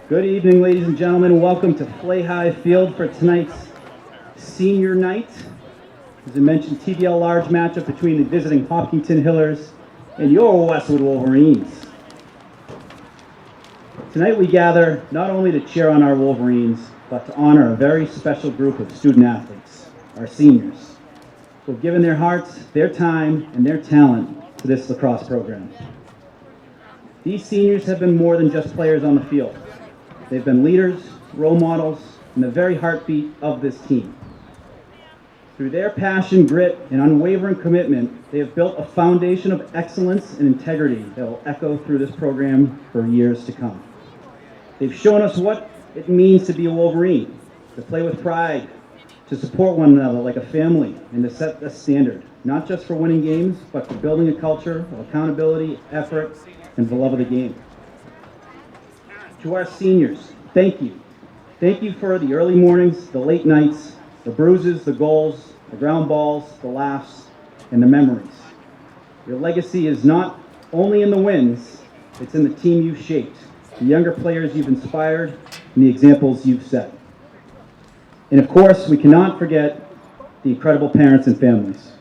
Good evening, ladies and gentlemen. Welcome to Fly Field for tonight's senior night. As I mentioned, TBL large matchup between the visiting Hopkinton Hillers and your Westwood Wolverines. Tonight we gather not only to cheer on our Wolverines, but to honor a very special group of student athletes, our seniors, who have given their hearts, their time, and their talent to this lacrosse program. These seniors have been more than just players on the field. They've been leaders, role models, and the very heartbeat of this team. Through their passion, grit, and unwavering commitment, they have built a foundation of excellence and integrity that will echo through this program for years to come. They've shown us what it means to be a Wolverine, to play with pride, to support one another like a family, and to set the standard, not just for winning games, but for building a culture of accountability, effort, and the love of the game. To our seniors, thank you. Thank you for the early mornings, the late nights, the bruises, the goals, the ground balls, the laughs, and the memories. Your legacy is not only in the wins, it's in the team you've shaped, the younger players you've inspired, and the examples you've set. And of course, we cannot forget the incredible parents and families.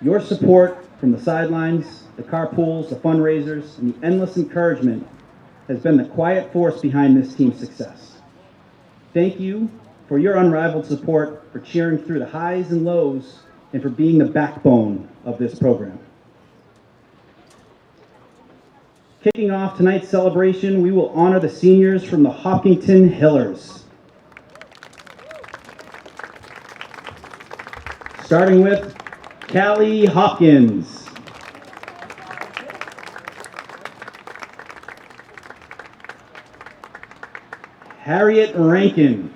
Your support from the sidelines, the carpools, the fundraisers, and the endless encouragement has been the quiet force behind this team's success. Thank you for your unrivaled support, for cheering through the highs and lows, and for being the backbone of this program. Kicking off tonight's celebration, we will honor the seniors from the Hopkinton Hillers. Starting with Callie Hopkins. Harriet Rankin.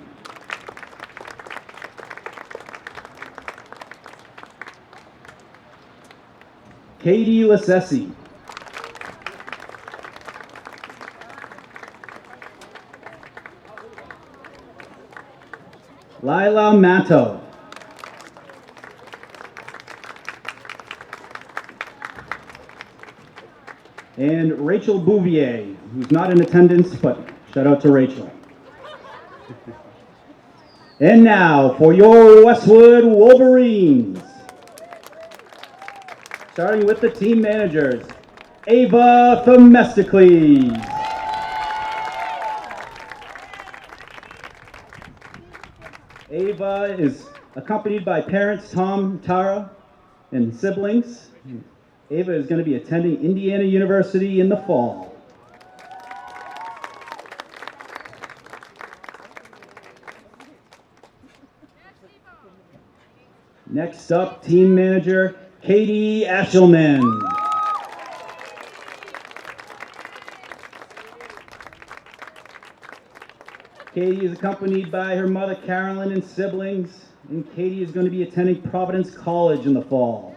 Katie Lassesi. Lila Matto. And Rachel Bouvier, who's not in attendance, but shout out to Rachel. And now for your Westwood Wolverines. Starting with the team managers, Ava Themistocles. Ava is accompanied by parents Tom, Tara, and siblings. Ava is going to be attending Indiana University in the fall. Next up, team manager Katie Ashelman. Katie is accompanied by her mother Carolyn and siblings, and Katie is going to be attending Providence College in the fall.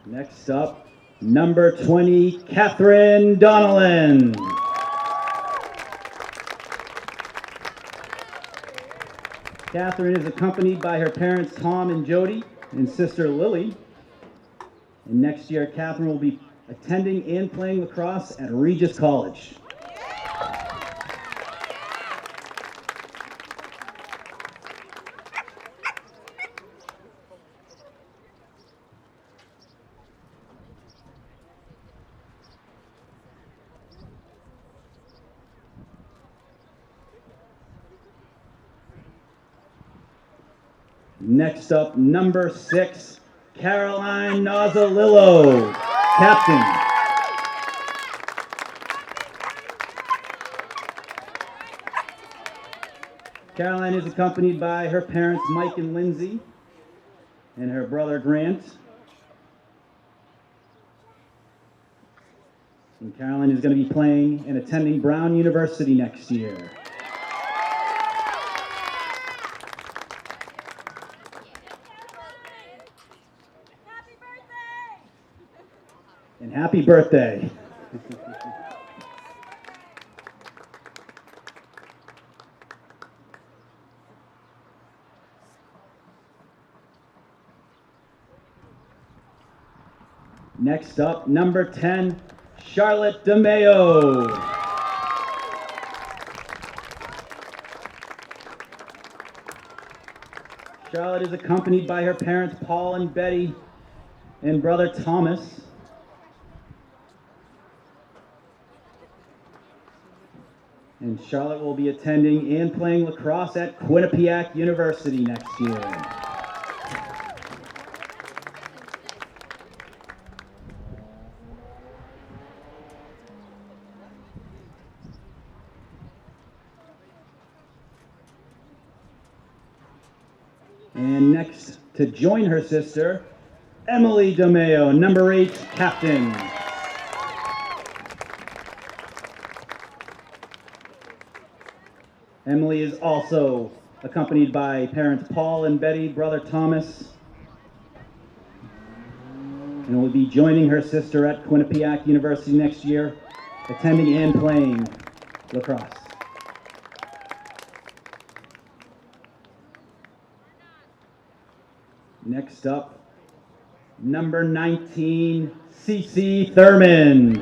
Next up, number 20, Catherine Donnellan. Catherine is accompanied by her parents Tom and Jody and sister Lily. And next year, Catherine will be attending and playing lacrosse at Regis College. Next up, number 6, Caroline Nozzolillo, captain. Caroline is accompanied by her parents, Mike and Lindsay, and her brother, Grant. And Caroline is going to be playing and attending Brown University next year. And happy birthday. Next up, number 10, Charlotte DeMayo. Charlotte is accompanied by her parents, Paul and Betty, and brother Thomas. And Charlotte will be attending and playing lacrosse at Quinnipiac University next year. And next to join her sister, Emily DeMayo, number 8 captain. Emily is also accompanied by parents Paul and Betty, brother Thomas, and will be joining her sister at Quinnipiac University next year, attending and playing lacrosse. Next up, number 19, Cece Thurman.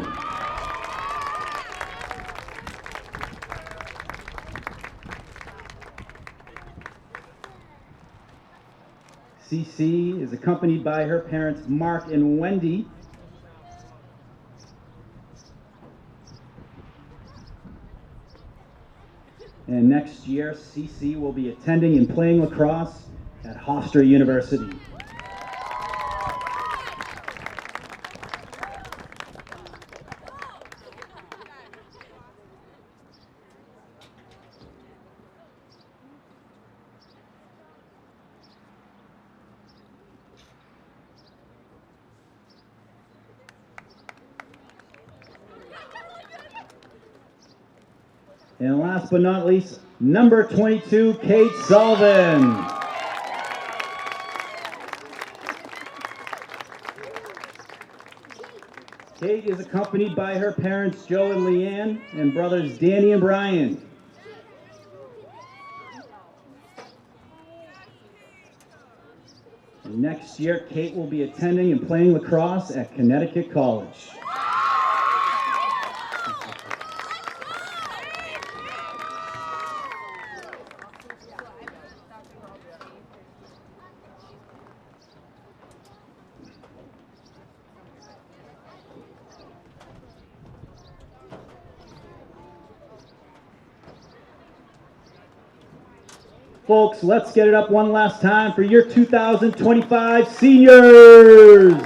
Cece is accompanied by her parents, Mark and Wendy. And next year, Cece will be attending and playing lacrosse at Hofstra University. And last but not least, number 22, Kate Sullivan. Kate is accompanied by her parents, Joe and Leanne, and brothers Danny and Brian. And next year, Kate will be attending and playing lacrosse at Connecticut College. Folks, let's get it up one last time for your 2025 seniors.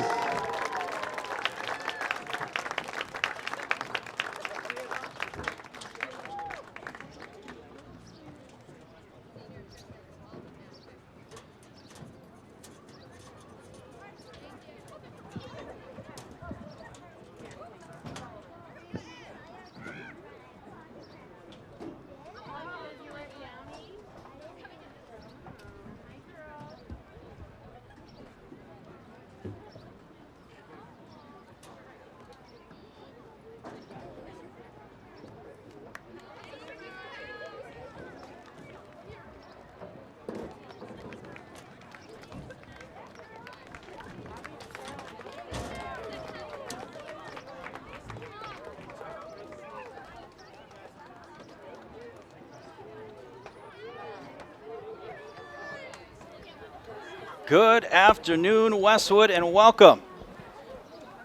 Good afternoon, Westwood, and welcome.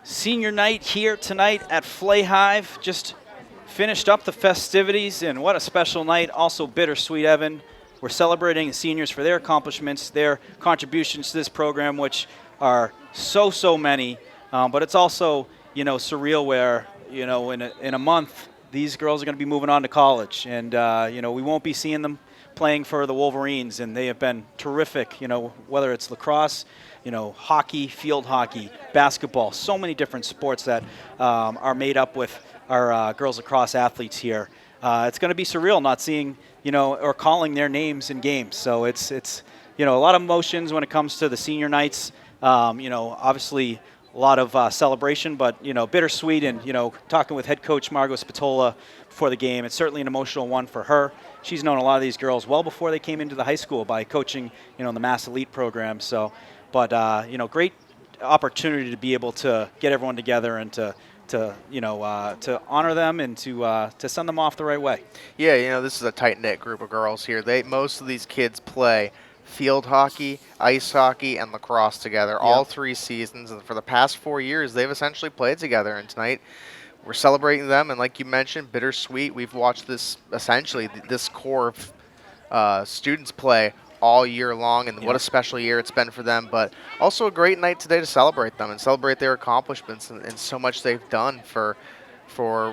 Senior night here tonight at Flay Hive. Just finished up the festivities, and what a special night. Also bittersweet, Evan. We're celebrating the seniors for their accomplishments, their contributions to this program, which are so many. But it's also, surreal where, in a month, these girls are going to be moving on to college. And, we won't be seeing them playing for the Wolverines, and they have been terrific, whether it's lacrosse, hockey, field hockey, basketball, so many different sports that are made up with our girls lacrosse athletes here. It's going to be surreal not seeing, or calling their names in games. So it's a lot of emotions when it comes to the senior nights. Obviously a lot of celebration, but, bittersweet. And, talking with head coach Margot Spatola before the game, it's certainly an emotional one for her. She's known a lot of these girls well before they came into the high school by coaching, the Mass Elite program. So, but, great opportunity to be able to get everyone together and to honor them and to send them off the right way. Yeah, this is a tight-knit group of girls here. Most of these kids play field hockey, ice hockey, and lacrosse together all 3 seasons. And for the past 4 years, they've essentially played together. And tonight, we're celebrating them. And like you mentioned, bittersweet. We've watched this this core of students play all year long, and what a special year it's been for them. But also a great night today to celebrate them and celebrate their accomplishments and so much they've done for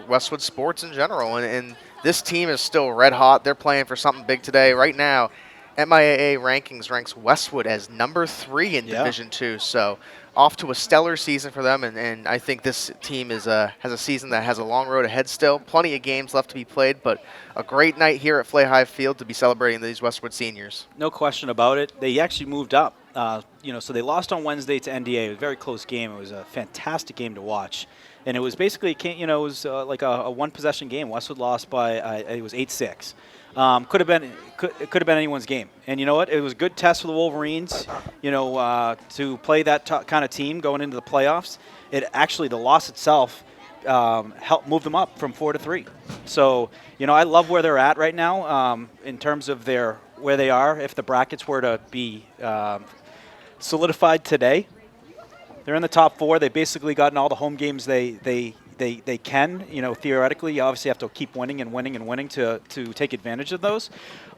Westwood sports in general. And this team is still red hot. They're playing for something big today. Right now, MIAA rankings ranks Westwood as number 3 in Division II. So off to a stellar season for them, and I think this team has a season that has a long road ahead still. Plenty of games left to be played, but a great night here at Flahive Field to be celebrating these Westwood seniors. No question about it. They actually moved up. So they lost on Wednesday to NDA. It was a very close game. It was a fantastic game to watch. And it was basically, it was like a one-possession game. Westwood lost by, it was 8-6. Could have been anyone's game. And you know what? It was a good test for the Wolverines, to play that kind of team going into the playoffs. The loss itself helped move them up from 4 to 3. So, I love where they're at right now in terms of where they are. If the brackets were to be solidified today, they're in the top 4. They've basically gotten all the home games they can. Theoretically, you obviously have to keep winning and winning and winning to take advantage of those.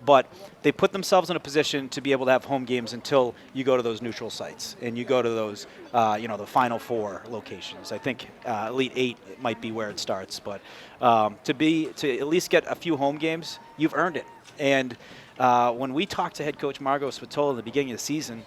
But they put themselves in a position to be able to have home games until you go to those neutral sites and you go to those, the Final 4 locations. I think Elite 8 might be where it starts. But to at least get a few home games, you've earned it. And when we talked to head coach Margot Spatola in the beginning of the season,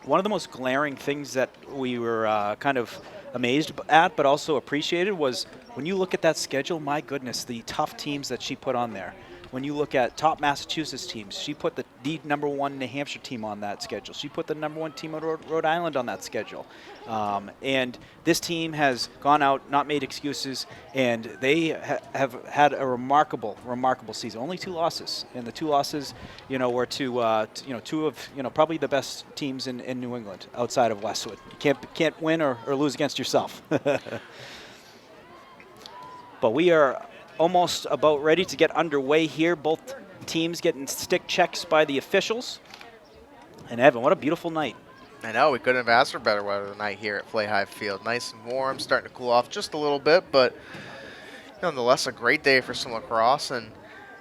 one of the most glaring things that we were kind of amazed at but also appreciated was when you look at that schedule, my goodness, the tough teams that she put on there. When you look at top Massachusetts teams, she put the number 1 New Hampshire team on that schedule. She put the number 1 team of Rhode Island on that schedule. And this team has gone out, not made excuses, and they have had a remarkable season. Only 2 losses, and the 2 losses, were to 2 of probably the best teams in New England outside of Westwood. You can't win or lose against yourself. But we are almost about ready to get underway here. Both teams getting stick checks by the officials. And Evan, what a beautiful night. I know, we couldn't have asked for better weather tonight here at Flahive Field. Nice and warm, starting to cool off just a little bit, but nonetheless a great day for some lacrosse and,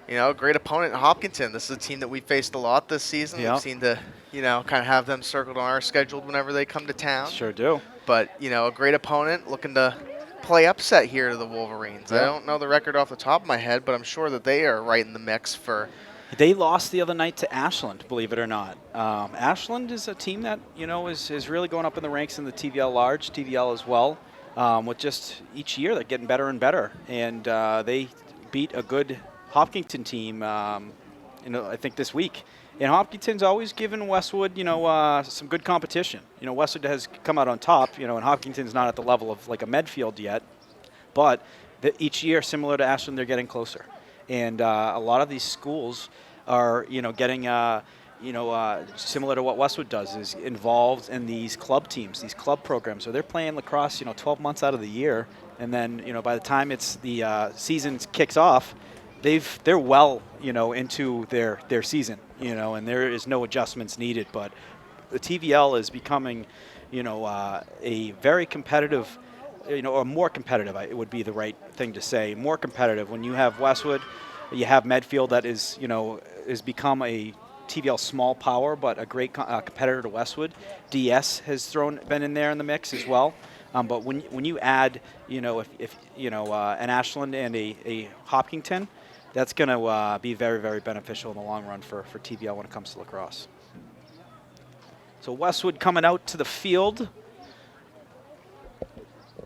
a great opponent in Hopkinton. This is a team that we faced a lot this season. Yep. We've seen to, kind of have them circled on our schedule whenever they come to town. Sure do. But, a great opponent looking to play upset here to the Wolverines. Yep. I don't know the record off the top of my head, but I'm sure that they are right in the mix for. They lost the other night to Ashland, believe it or not. Ashland is a team that, is really going up in the ranks in the TVL large, TVL as well. With just each year, they're getting better and better. And they beat a good Hopkinton team, I think this week. And Hopkinton's always given Westwood, some good competition. Westwood has come out on top, and Hopkinton's not at the level of like a Medfield yet. But each year, similar to Ashland, they're getting closer. And a lot of these schools are, getting, similar to what Westwood does, is involved in these club teams, these club programs. So they're playing lacrosse, 12 months out of the year. And then, by the time it's the season kicks off, they're well, into their season, and there is no adjustments needed. But the TVL is becoming, a very competitive, or more competitive, it would be the right thing to say, more competitive. When you have Westwood, you have Medfield that is, has become a TVL small power, but a great competitor to Westwood. DS has been in there in the mix as well. But when you add, if an Ashland and a Hopkinton, that's going to be very, very beneficial in the long run for TVL when it comes to lacrosse. So Westwood coming out to the field.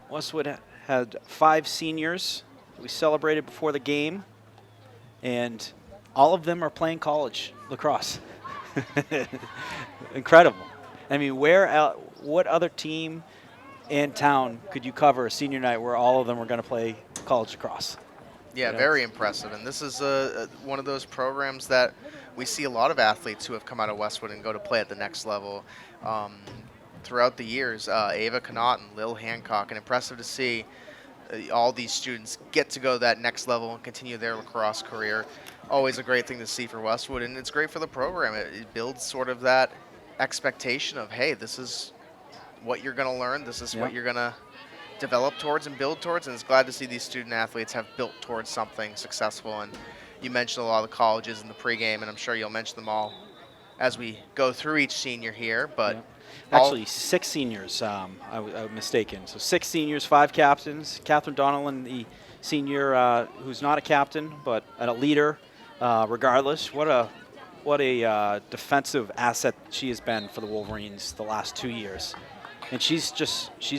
Westwood had 5 seniors we celebrated before the game, and all of them are playing college lacrosse. Incredible. I mean, what other team in town could you cover a senior night where all of them are going to play college lacrosse? Yeah, very impressive. And this is one of those programs that we see a lot of athletes who have come out of Westwood and go to play at the next level. throughout the years, Ava Connaughton, Lil Hancock, and impressive to see all these students get to go that next level and continue their lacrosse career. Always a great thing to see for Westwood, and it's great for the program. It builds sort of that expectation of, hey, this is what you're going to learn. This is what you're going to develop towards and build towards, and it's glad to see these student athletes have built towards something successful. And you mentioned a lot of the colleges in the pregame, and I'm sure you'll mention them all as we go through each senior here. But actually, 6 seniors. I was mistaken. So 6 seniors, 5 captains. Catherine Donnellan, the senior, who's not a captain but a leader. Regardless, what a defensive asset she has been for the Wolverines the last 2 years. And she's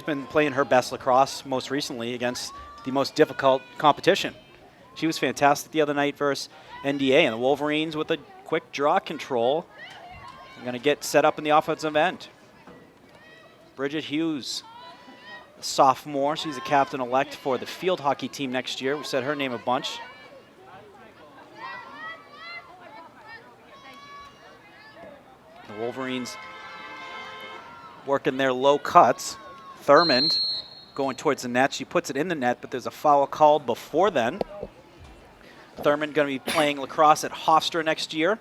been playing her best lacrosse most recently against the most difficult competition. She was fantastic the other night versus NDA, and the Wolverines with a quick draw control are going to get set up in the offensive end. Bridget Hughes, a sophomore. She's a captain-elect for the field hockey team next year. We said her name a bunch. The Wolverines working their low cuts. Thurmond going towards the net. She puts it in the net, but there's a foul called before then. Thurmond going to be playing lacrosse at Hofstra next year.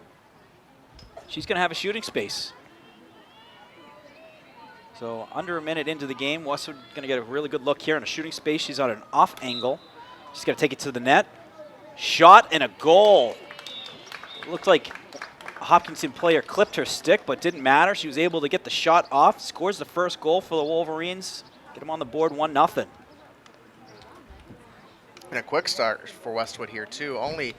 She's going to have a shooting space. So under a minute into the game, Westwood going to get a really good look here in a shooting space. She's on an off angle. She's going to take it to the net. Shot and a goal. It looked like a Hopkinton player clipped her stick, but didn't matter. She was able to get the shot off. Scores the first goal for the Wolverines. Get them on the board 1-0. And a quick start for Westwood here, too. Only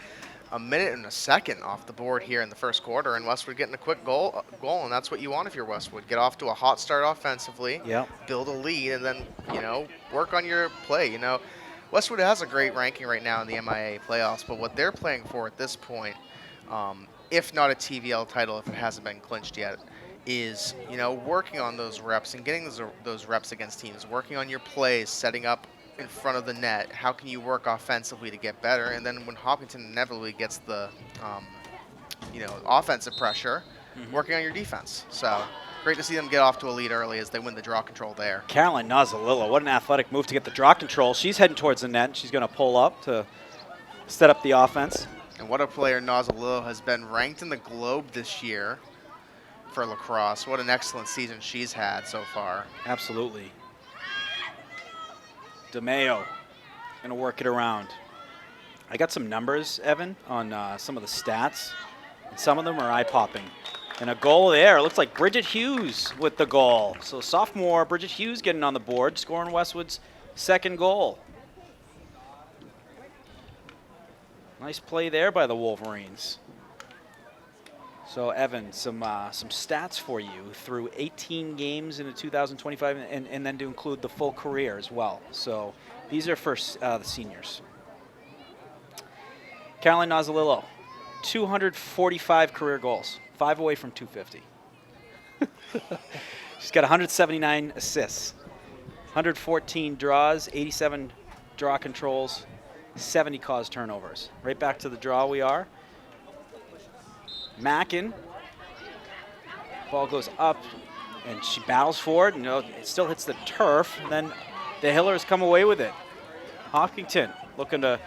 a minute and a second off the board here in the first quarter, and Westwood getting a quick goal, and that's what you want if you're Westwood. Get off to a hot start offensively, build a lead, and then, work on your play. Westwood has a great ranking right now in the MIA playoffs, but what they're playing for at this point, if not a TVL title, if it hasn't been clinched yet, is, working on those reps and getting those reps against teams, working on your plays, setting up in front of the net. How can you work offensively to get better? And then when Hopkinton inevitably gets the, offensive pressure, working on your defense. So great to see them get off to a lead early as they win the draw control there. Caroline Nozzolillo, what an athletic move to get the draw control. She's heading towards the net. She's going to pull up to set up the offense. And what a player Nozzolillo has been, ranked in the Globe this year for lacrosse. What an excellent season she's had so far. Absolutely. DeMayo going to work it around. I got some numbers, Evan, on some of the stats, and some of them are eye-popping. And a goal there. It looks like Bridget Hughes with the goal. So sophomore Bridget Hughes getting on the board, scoring Westwood's second goal. Nice play there by the Wolverines. So, Evan, some stats for you through 18 games in the 2025, and then to include the full career as well. So, these are for the seniors. Caroline Nozzolillo, 245 career goals, 5 away from 250. She's got 179 assists, 114 draws, 87 draw controls, 70 caused turnovers. Right back to the draw we are. Mackin, ball goes up, and she battles for it, and it still hits the turf, and then the Hillers come away with it. Hopkinton looking to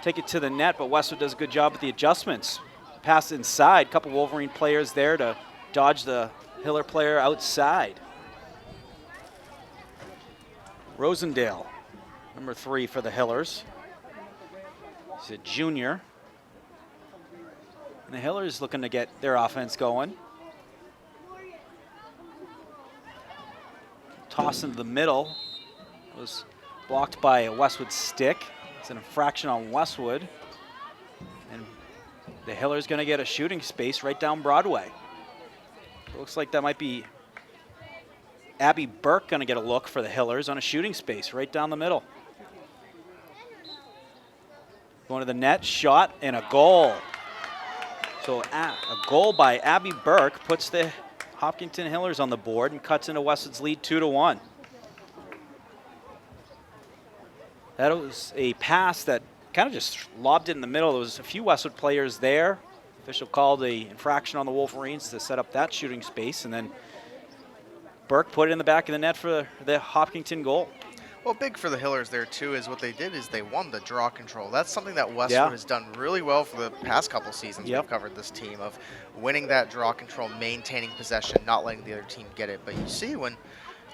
take it to the net, but Westwood does a good job with the adjustments. Pass inside, couple Wolverine players there to dodge the Hiller player outside. Rosendale, number 3 for the Hillers. He's a junior. And the Hillers looking to get their offense going. Toss into the middle. It was blocked by a Westwood stick. It's an infraction on Westwood. And the Hillers going to get a shooting space right down Broadway. It looks like that might be Abby Burke going to get a look for the Hillers on a shooting space right down the middle. Going to the net, shot, and a goal. So a goal by Abby Burke puts the Hopkinton Hillers on the board and cuts into Westwood's lead 2-1. That was a pass that kind of just lobbed it in the middle. There was a few Westwood players there. Official called the infraction on the Wolverines to set up that shooting space, and then Burke put it in the back of the net for the Hopkinton goal. Well, big for the Hillers there, too, is what they did is they won the draw control. That's something that Westwood Yeah. has done really well for the past couple seasons. Yep. We've covered this team of winning that draw control, maintaining possession, not letting the other team get it. But you see when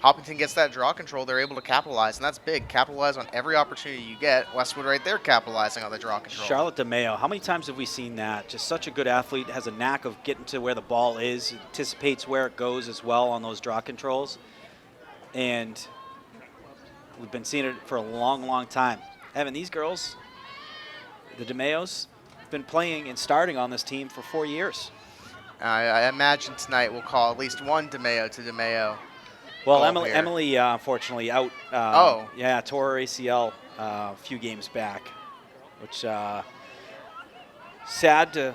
Hopkinton gets that draw control, they're able to capitalize, and that's big. Capitalize on every opportunity you get. Westwood right there capitalizing on the draw control. Charlotte DeMeo, how many times have we seen that? Just such a good athlete, has a knack of getting to where the ball is, anticipates where it goes as well on those draw controls. And we've been seeing it for a long, long time. Evan, these girls, the DeMeos, have been playing and starting on this team for 4 years. I imagine tonight we'll call at least one DeMeo to DeMeo. Well, goal here. Emily unfortunately out. Oh. Yeah, tore her ACL a few games back, which sad to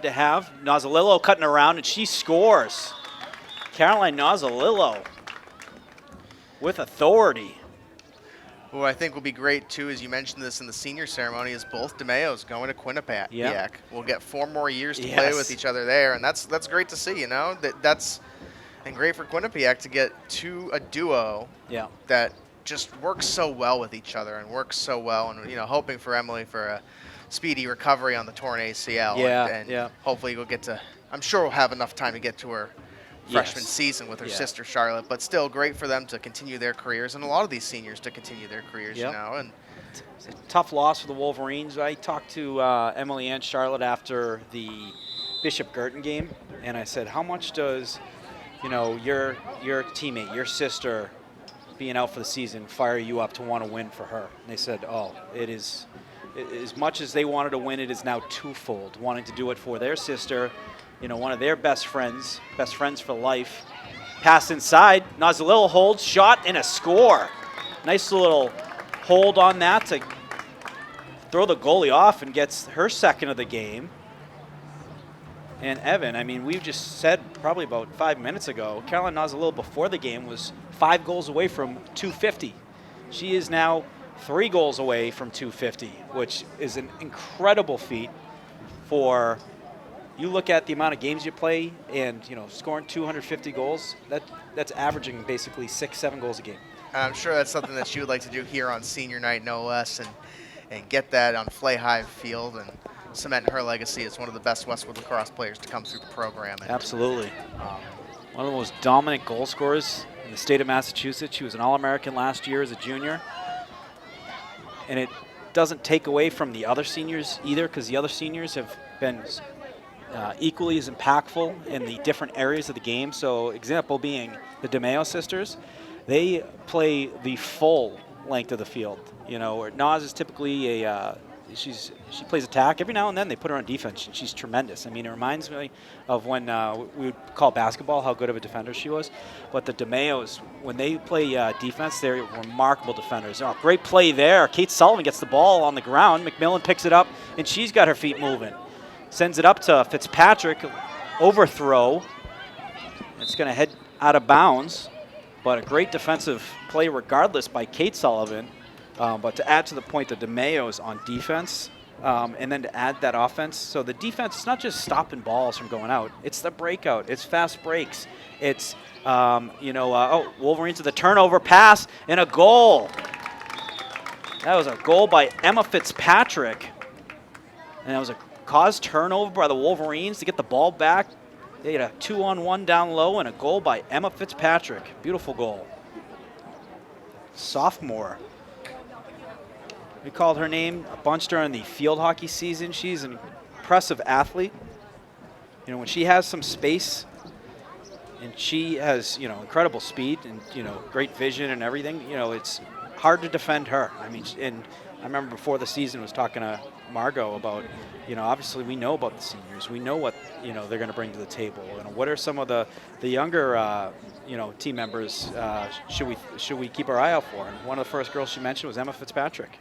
have. Nozzolillo cutting around, and she scores. Caroline Nozzolillo with authority. Who I think will be great, too, as you mentioned this in the senior ceremony, is both DeMeos going to Quinnipiac. Yeah. We'll get 4 more years to Yes. play with each other there, and that's great to see, you know. And great for Quinnipiac to get a duo Yeah. that just works so well with each other and works so well, and, you know, hoping for Emily for a speedy recovery on the torn ACL. Yeah, and yeah. hopefully we'll get to, I'm sure we'll have enough time to get to her freshman Yes. season with her Yeah. sister Charlotte, but still great for them to continue their careers, and a lot of these seniors to continue their careers, Yep. you know. And It's a tough loss for the Wolverines. I talked to Emily and Charlotte after the Bishop Girton game, and I said, how much does, you know, your teammate, your sister, being out for the season, fire you up to want to win for her? And they said, oh, it is, as much as they wanted to win, it is now twofold, wanting to do it for their sister, you know, one of their best friends for life. Pass inside, Nozzolillo holds, shot, and a score. Nice little hold on that to throw the goalie off, and gets her second of the game. And Evan, I mean, we've just said probably about 5 minutes ago, Caroline Nozzolillo before the game was 5 goals away from 250. She is now 3 goals away from 250, which is an incredible feat for, you look at the amount of games you play and, you know, scoring 250 goals, that's averaging basically 6-7 goals a game. I'm sure that's something that she would like to do here on senior night, no less, and get that on Flay Hive Field and cement her legacy as one of the best Westwood lacrosse players to come through the program. And, Absolutely. One of the most dominant goal scorers in the state of Massachusetts. She was an All-American last year as a junior. And it doesn't take away from the other seniors either, because the other seniors have been equally as impactful in the different areas of the game. So example being the DeMeo sisters, they play the full length of the field. You know, where Naz is typically she plays attack. Every now and then they put her on defense, and she's tremendous. I mean, it reminds me of when we would call basketball, how good of a defender she was. But the DeMeos, when they play defense, they're remarkable defenders. Oh, great play there. Kate Sullivan gets the ball on the ground. McMillan picks it up, and she's got her feet moving. Sends it up to Fitzpatrick, overthrow. It's going to head out of bounds, but a great defensive play regardless by Kate Sullivan. But to add to the point, the DeMeos on defense, and then to add that offense. So the defense is not just stopping balls from going out. It's the breakout. It's fast breaks. It's, Wolverines with a turnover pass and a goal. That was a goal by Emma Fitzpatrick. And that was a caused turnover by the Wolverines to get the ball back. They had a 2-on-1 down low and a goal by Emma Fitzpatrick. Beautiful goal. Sophomore. We called her name a bunch during the field hockey season. She's an impressive athlete. You know, when she has some space and she has, you know, incredible speed and, you know, great vision and everything, you know, it's hard to defend her. I mean, and I remember before the season was talking to Margot about, you know, obviously we know about the seniors. We know what, you know, they're going to bring to the table. And what are some of the younger, team members should we keep our eye out for? And one of the first girls she mentioned was Emma Fitzpatrick.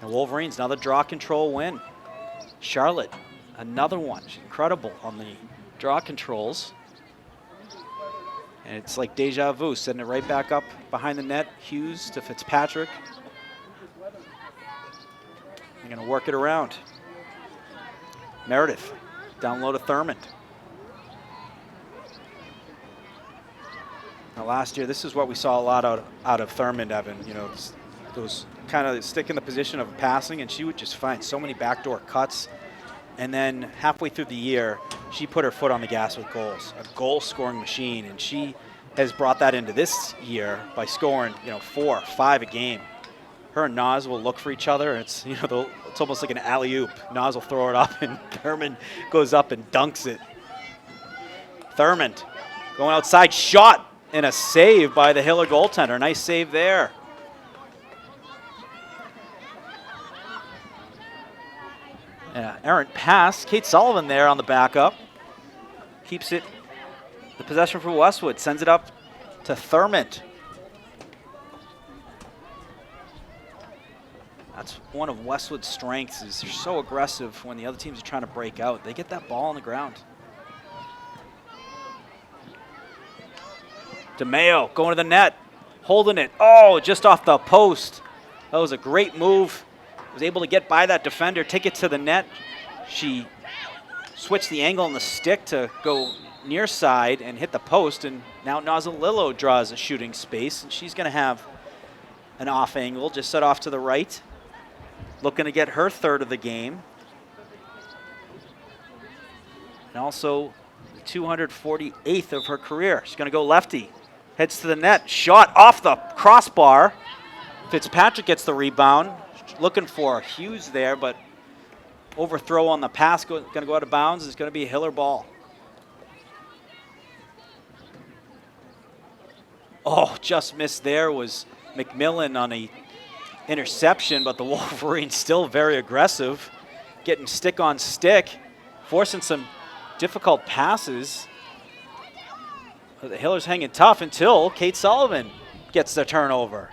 And Wolverines, another draw control win. Charlotte, another one. She's incredible on the draw controls. And it's like deja vu, setting it right back up behind the net. Hughes to Fitzpatrick. They're going to work it around. Meredith down low to Thurmond. Now last year, this is what we saw a lot out of Thurmond, Evan. You know, those kind of stick in the position of passing, and she would just find so many backdoor cuts. And then halfway through the year, she put her foot on the gas with goals, a goal-scoring machine, and she has brought that into this year by scoring, 4 or 5 a game. Her and Nas will look for each other, and it's it's almost like an alley-oop. Nas will throw it up, and Thurmond goes up and dunks it. Thurmond going outside, shot, and a save by the Hiller goaltender. Nice save there. Errant pass. Kate Sullivan there on the backup. Keeps it, the possession for Westwood. Sends it up to Thurmond. That's one of Westwood's strengths, is they're so aggressive when the other teams are trying to break out. They get that ball on the ground. DeMayo going to the net, holding it. Oh, just off the post. That was a great move. Was able to get by that defender, take it to the net. She switched the angle on the stick to go near side and hit the post, and now Nozzolillo draws a shooting space, and she's going to have an off angle, just set off to the right. Looking to get her third of the game. And also the 248th of her career. She's going to go lefty. Heads to the net. Shot off the crossbar. Fitzpatrick gets the rebound. Looking for Hughes there, but overthrow on the pass. Going to go out of bounds. It's going to be a Hiller ball. Oh, just missed there was McMillan on a interception, but the Wolverines still very aggressive, getting stick on stick, forcing some difficult passes. The Hillers hanging tough until Kate Sullivan gets the turnover.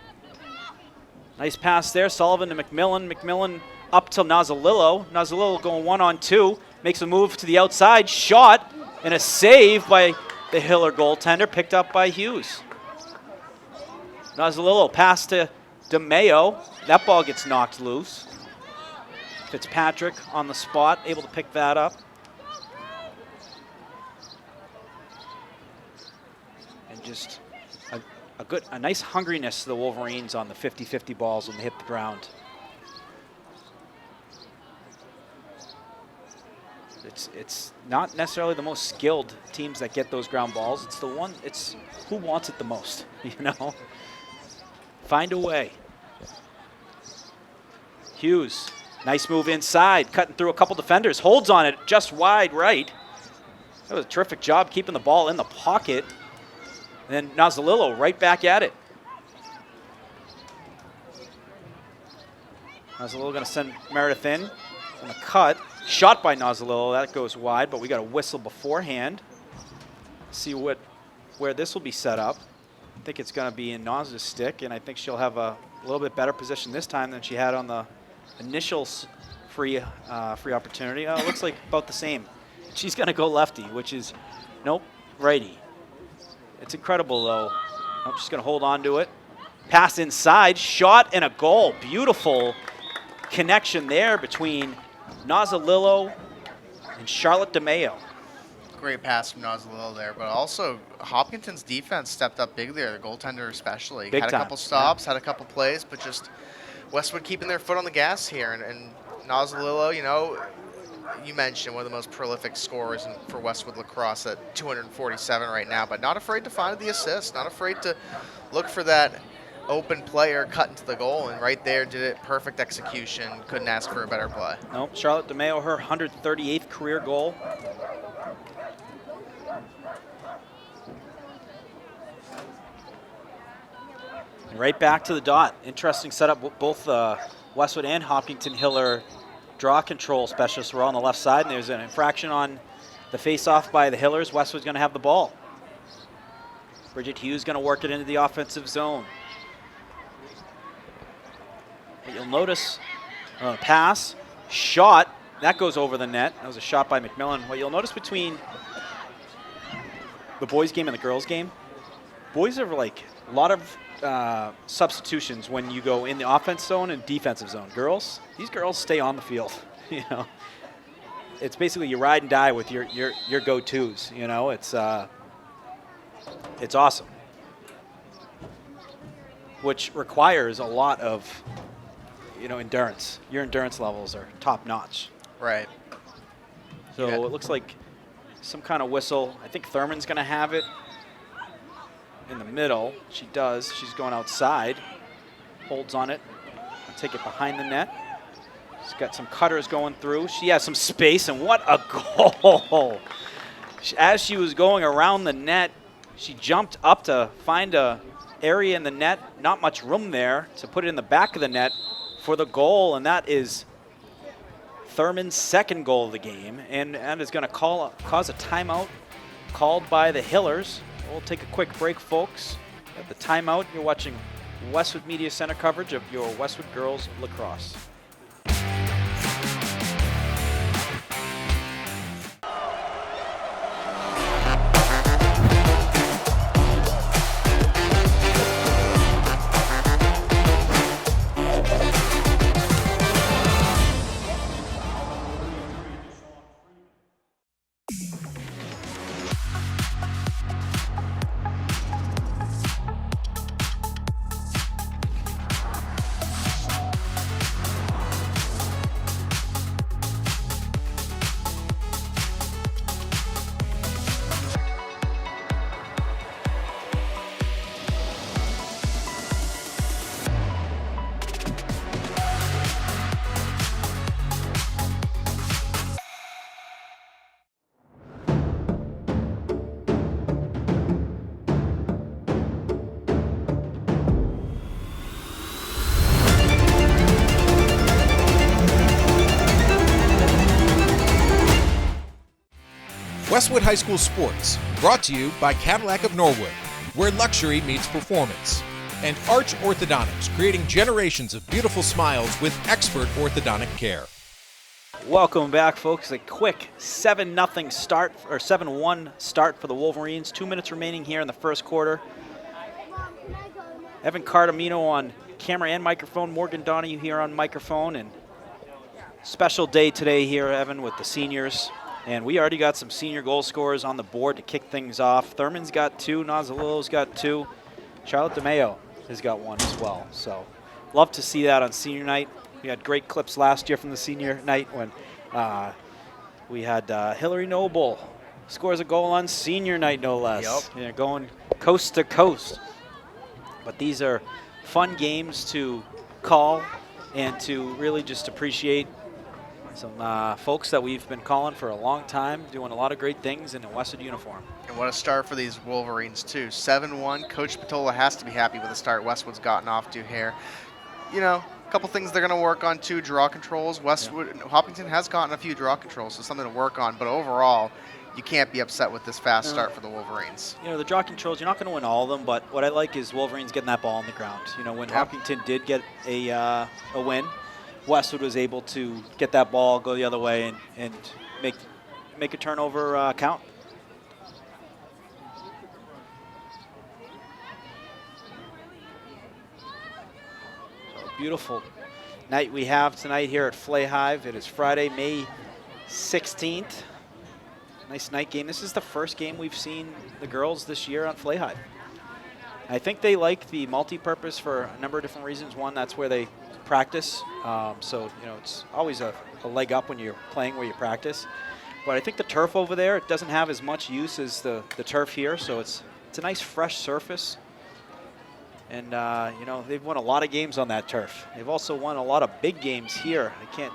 Nice pass there, Sullivan to McMillan. McMillan up to Nozzolillo. Nozzolillo going 1-on-2, makes a move to the outside, shot, and a save by the Hiller goaltender, picked up by Hughes. Nozzolillo pass to DeMayo. That ball gets knocked loose. Fitzpatrick on the spot, able to pick that up. And just a nice hungriness to the Wolverines on the 50-50 balls when they hit the ground. It's not necessarily the most skilled teams that get those ground balls. It's who wants it the most, Find a way. Hughes, nice move inside, cutting through a couple defenders, holds on it just wide right. That was a terrific job keeping the ball in the pocket. And then Nozzolillo right back at it. Nozzolillo going to send Meredith in on the cut. Shot by Nozzolillo, that goes wide, but we got a whistle beforehand. See where this will be set up. I think it's going to be in Noz's stick, and I think she'll have a little bit better position this time than she had on the initial free opportunity. It looks like about the same. She's going to go lefty, which is, nope, righty. It's incredible, though. Nope, she's going to hold on to it. Pass inside, shot, and a goal. Beautiful connection there between Nozzolillo and Charlotte DeMayo. Great pass from Nozzolillo there, but also Hopkinton's defense stepped up big there, the goaltender especially. Big had time. A couple stops, had a couple plays, but just Westwood keeping their foot on the gas here. And Nozzolillo, you mentioned one of the most prolific scorers for Westwood Lacrosse at 247 right now, but not afraid to find the assist, not afraid to look for that open player cut into the goal, and right there did it. Perfect execution. Couldn't ask for a better play. Nope, Charlotte DeMayo, her 138th career goal. And right back to the dot. Interesting setup. Both Westwood and Hopkinton Hiller draw control specialists were on the left side, and there's an infraction on the face-off by the Hillers. Westwood's going to have the ball. Bridget Hughes going to work it into the offensive zone. But you'll notice pass, shot, that goes over the net. That was a shot by McMillan. What you'll notice between the boys' game and the girls' game, boys are like a lot of substitutions when you go in the offense zone and defensive zone. Girls, these girls stay on the field. it's basically you ride and die with your go-tos. You know, it's awesome, which requires a lot of endurance. Your endurance levels are top notch. Right. So it looks like some kind of whistle. I think Thurman's going to have it in the middle. She does. She's going outside. Holds on it. Take it behind the net. She's got some cutters going through. She has some space, and what a goal. As she was going around the net, she jumped up to find a area in the net. Not much room there to put it in the back of the net for the goal, and that is Thurman's second goal of the game, and that is going to cause a timeout called by the Hillers. We'll take a quick break, folks. At the timeout, you're watching Westwood Media Center coverage of your Westwood girls lacrosse. Westwood High School Sports, brought to you by Cadillac of Norwood, where luxury meets performance, and Arch Orthodontics, creating generations of beautiful smiles with expert orthodontic care. Welcome back, folks. A quick 7-0 start, or 7-1 start for the Wolverines. 2 minutes remaining here in the first quarter. Evan Cardamino on camera and microphone. Morgan Donahue here on microphone. And special day today here, Evan, with the seniors. And we already got some senior goal scorers on the board to kick things off. Thurman's got 2. Nazalillo's got 2. Charlotte DeMayo has got 1 as well. So love to see that on senior night. We had great clips last year from the senior night when we had Hillary Noble scores a goal on senior night, no less. Yep. You know, going coast to coast. But these are fun games to call and to really just appreciate some folks that we've been calling for a long time, doing a lot of great things in a Westwood uniform. And what a start for these Wolverines, too. 7-1. Coach Patola has to be happy with the start Westwood's gotten off to here. You know, a couple things they're going to work on, too. Draw controls. Westwood, Hopkinton has gotten a few draw controls, so something to work on. But overall, you can't be upset with this fast start for the Wolverines. You know, the draw controls, you're not going to win all of them, but what I like is Wolverines getting that ball on the ground. You know, when Hopkinton did get a win, Westwood was able to get that ball, go the other way, and make a turnover count. So beautiful night we have tonight here at Flay Hive. It is Friday, May 16th. Nice night game. This is the first game we've seen the girls this year on Flay Hive. I think they like the multi-purpose for a number of different reasons. One, that's where they practice, so you know it's always a leg up when you're playing where you practice. But I think the turf over there, it doesn't have as much use as the turf here, so it's a nice fresh surface. And you know, they've won a lot of games on that turf. They've also won a lot of big games here. I can't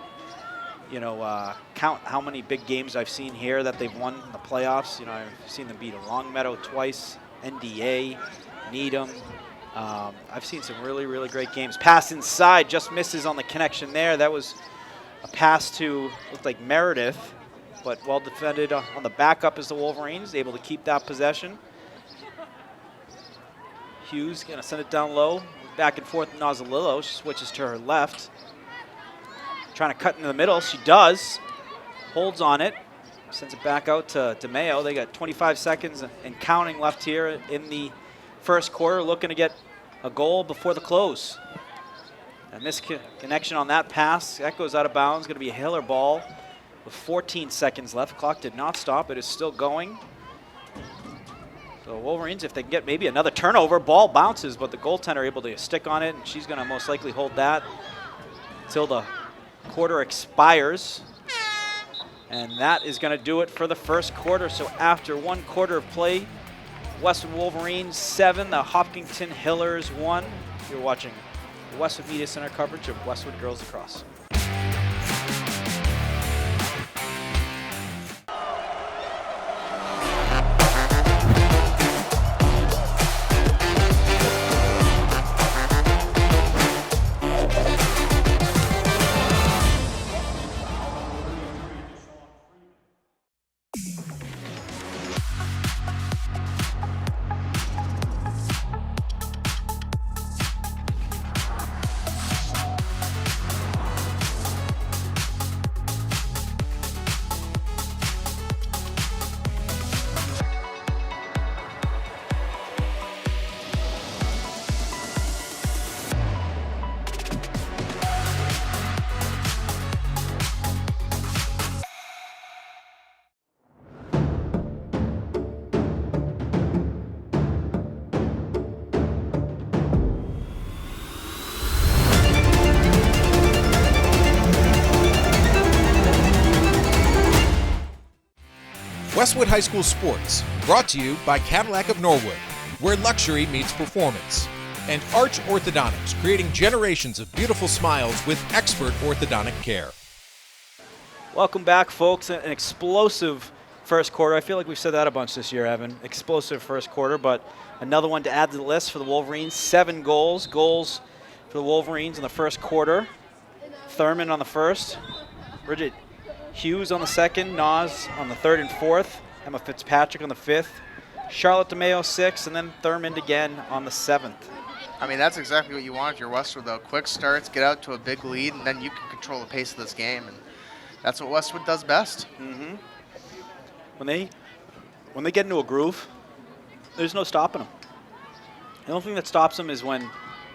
count how many big games I've seen here that they've won in the playoffs. You know, I've seen them beat Longmeadow twice, NDA, Needham. I've seen some really, really great games. Pass inside, just misses on the connection there. That was a pass to, looked like Meredith, but well defended on the backup as the Wolverines, able to keep that possession. Hughes gonna send it down low, back and forth. Nazalillo switches to her left. Trying to cut into the middle, she does. Holds on it, sends it back out to DeMayo. They got 25 seconds and counting left here in the first quarter, looking to get a goal before the close. A misconnection on that pass. That goes out of bounds. Going to be a Hiller ball with 14 seconds left. Clock did not stop. It is still going. So Wolverines, if they can get maybe another turnover, ball bounces, but the goaltender able to stick on it, and she's going to most likely hold that until the quarter expires. And that is going to do it for the first quarter. So after 1 quarter of play, Westwood Wolverines 7, the Hopkinton Hillers 1. You're watching Westwood Media Center coverage of Westwood Girls Lacrosse. Westwood High School Sports, brought to you by Cadillac of Norwood, where luxury meets performance. And Arch Orthodontics, creating generations of beautiful smiles with expert orthodontic care. Welcome back, folks. An explosive first quarter. I feel like we've said that a bunch this year, Evan. Explosive first quarter, but another one to add to the list for the Wolverines. 7 goals. Goals for the Wolverines in the first quarter. Thurman on the first. Bridget Hughes on the second. Nas on the third and fourth. Emma Fitzpatrick on the fifth. Charlotte DeMayo 6th, and then Thurmond again on the 7th. I mean, that's exactly what you want if you're Westwood, though. Quick starts, get out to a big lead, and then you can control the pace of this game. And that's what Westwood does best. Mm-hmm. When they get into a groove, there's no stopping them. The only thing that stops them is when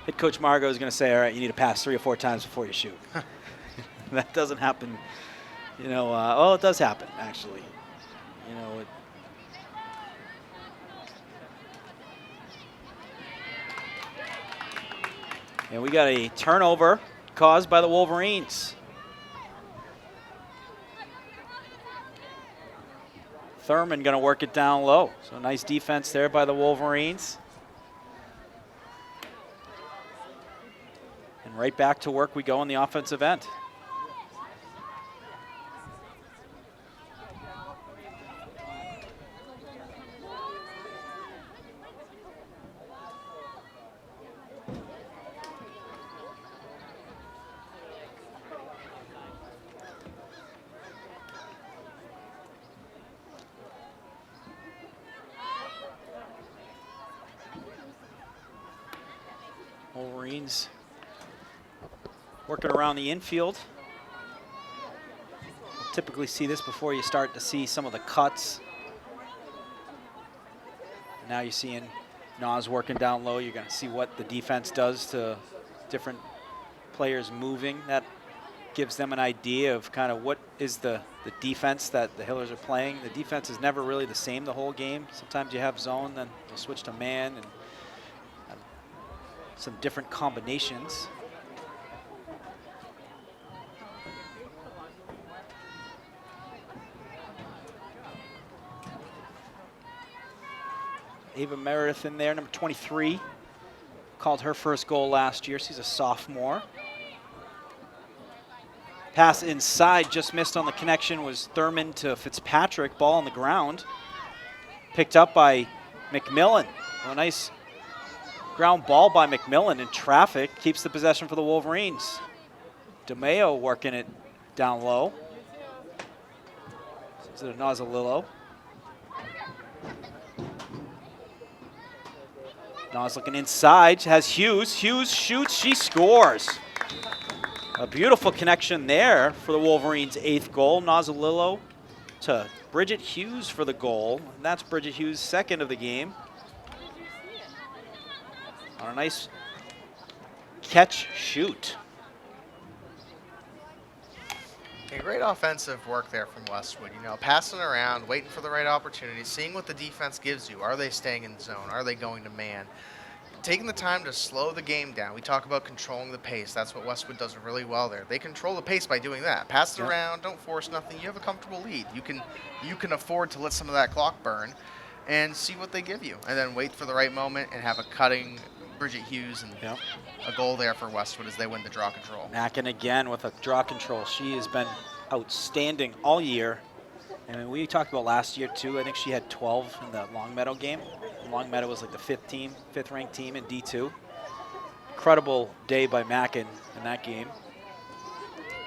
head coach Margot is going to say, all right, you need to pass 3 or 4 times before you shoot. That doesn't happen. You know, well, it does happen, actually. You know, and we got a turnover caused by the Wolverines. Thurman going to work it down low. So nice defense there by the Wolverines. And right back to work we go in the offensive end. Wolverines working around the infield. You'll typically see this before you start to see some of the cuts. Now you're seeing Nas working down low. You're going to see what the defense does to different players moving. That gives them an idea of kind of what is the defense that the Hillers are playing. The defense is never really the same the whole game. Sometimes you have zone, then they'll switch to man, and some different combinations. Ava Meredith in there, number 23. Called her first goal last year. She's a sophomore. Pass inside, just missed on the connection, was Thurman to Fitzpatrick. Ball on the ground. Picked up by McMillan. A nice ground ball by McMillan in traffic. Keeps the possession for the Wolverines. DeMayo working it down low. To Nozzolillo. Nas looking inside, has Hughes. Hughes shoots, she scores. A beautiful connection there for the Wolverines' 8th goal. Nozzolillo to Bridget Hughes for the goal. And that's Bridget Hughes' 2nd of the game. On a nice catch shoot. Yeah, great offensive work there from Westwood. You know, passing around, waiting for the right opportunity, seeing what the defense gives you. Are they staying in zone? Are they going to man? Taking the time to slow the game down. We talk about controlling the pace. That's what Westwood does really well there. They control the pace by doing that. Pass it around, don't force nothing. You have a comfortable lead. You can afford to let some of that clock burn and see what they give you. And then wait for the right moment and have a cutting Bridget Hughes and a goal there for Westwood as they win the draw control. Mackin again with a draw control. She has been outstanding all year. And we talked about last year too. I think she had 12 in the Longmeadow game. Longmeadow was like the fifth ranked team in D2. Incredible day by Mackin in that game.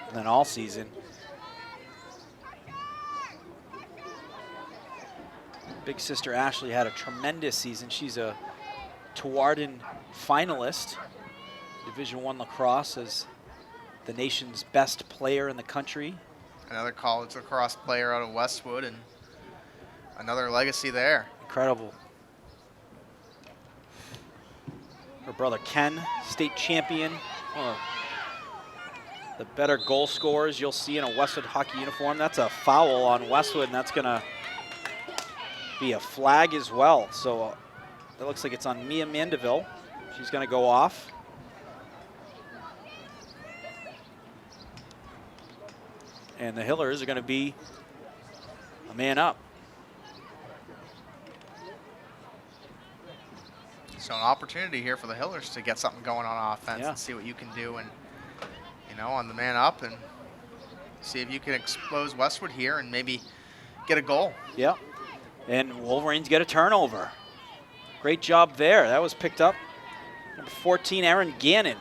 And then all season. Big sister Ashley had a tremendous season. She's a Tuarden finalist, Division I lacrosse, as the nation's best player in the country. Another college lacrosse player out of Westwood, and another legacy there. Incredible. Her brother Ken, state champion. One of the better goal scorers you'll see in a Westwood hockey uniform. That's a foul on Westwood, and that's going to be a flag as well. So that looks like it's on Mia Mandeville. She's going to go off. And the Hillers are going to be a man up. So an opportunity here for the Hillers to get something going on offense and see what you can do, and you know, on the man up, and see if you can expose Westwood here and maybe get a goal. Yeah, and Wolverines get a turnover. Great job there. That was picked up. Number 14, Aaron Gannon.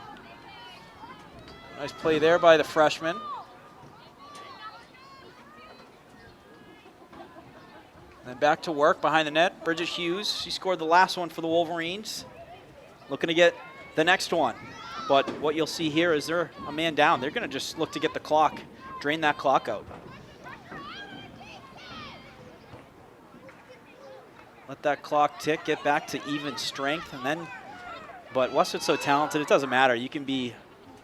Nice play there by the freshman. Then back to work behind the net. Bridget Hughes, she scored the last one for the Wolverines. Looking to get the next one. But what you'll see here is they're a man down. They're going to just look to get the clock, drain that clock out. Let that clock tick, get back to even strength, and then, but Westwood's so talented, it doesn't matter. You can be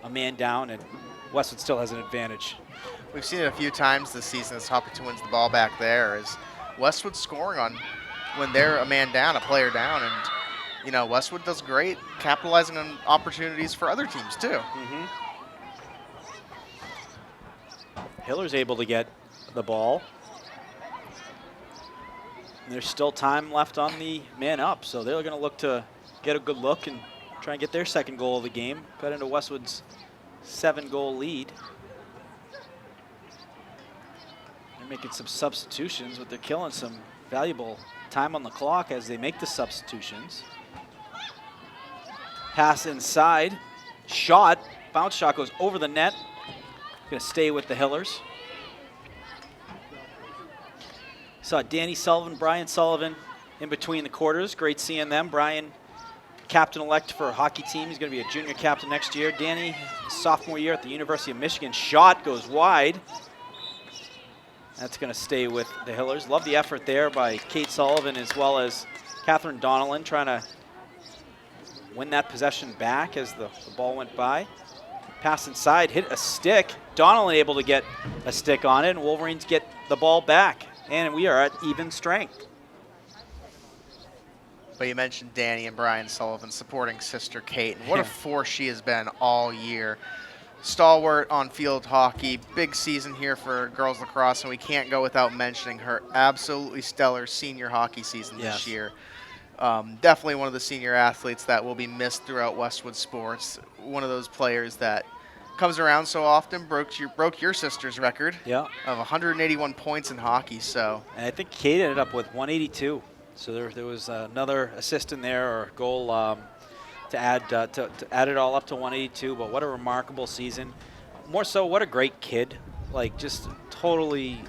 a man down, and Westwood still has an advantage. We've seen it a few times this season as Hopkinton wins the ball back there, is Westwood scoring on when they're a man down, a player down, and you know, Westwood does great capitalizing on opportunities for other teams too. Hiller's able to get the ball. There's still time left on the man up, so they're going to look to get a good look and try and get their second goal of the game. Cut into Westwood's 7-goal lead. They're making some substitutions, but they're killing some valuable time on the clock as they make the substitutions. Pass inside, shot, bounce shot goes over the net. Going to stay with the Hillers. Saw Danny Sullivan, Brian Sullivan in between the quarters. Great seeing them. Brian, captain-elect for a hockey team. He's going to be a junior captain next year. Danny, sophomore year at the University of Michigan. Shot goes wide. That's going to stay with the Hillers. Love the effort there by Kate Sullivan as well as Catherine Donnellan trying to win that possession back as the ball went by. Pass inside, hit a stick. Donnellan able to get a stick on it, and Wolverines get the ball back. And we are at even strength. But you mentioned Danny and Brian Sullivan supporting sister Kate, and what a force she has been all year. Stalwart on field hockey, big season here for girls lacrosse, and we can't go without mentioning her absolutely stellar senior hockey season this year. Definitely one of the senior athletes that will be missed throughout Westwood sports. One of those players that comes around so often, broke your sister's record of 181 points in hockey. So, and I think Kate ended up with 182. So there was another assist in there or goal to add it all up to 182. But what a remarkable season! More so, what a great kid! Like just totally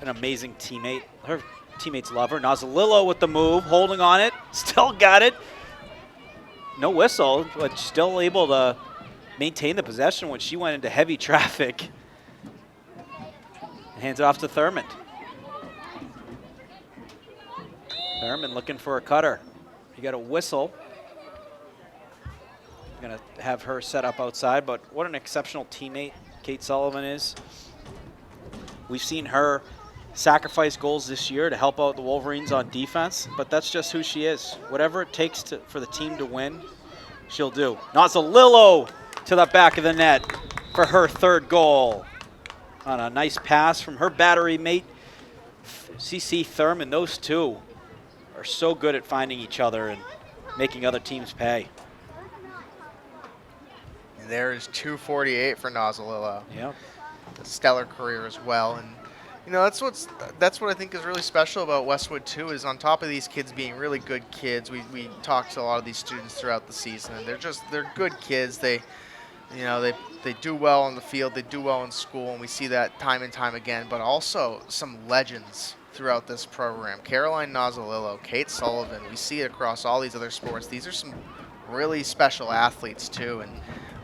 an amazing teammate. Her teammates love her. Nazalillo with the move, holding on it, still got it. No whistle, but still able to maintain the possession when she went into heavy traffic. Hands it off to Thurmond. Thurmond looking for a cutter. You got a whistle. Going to have her set up outside, but what an exceptional teammate Kate Sullivan is. We've seen her sacrifice goals this year to help out the Wolverines on defense, but that's just who she is. Whatever it takes for the team to win, she'll do. Nozzolillo to the back of the net for her third goal. On a nice pass from her battery mate, CC Thurman. Those two are so good at finding each other and making other teams pay. And there's 248 for Nozzolillo. Yep. A stellar career as well. And you know, that's what I think is really special about Westwood too, is on top of these kids being really good kids, we talked to a lot of these students throughout the season, and they're good kids. They do well on the field, they do well in school, and we see that time and time again, but also some legends throughout this program. Caroline Nozzolillo, Kate Sullivan, we see it across all these other sports. These are some really special athletes too, and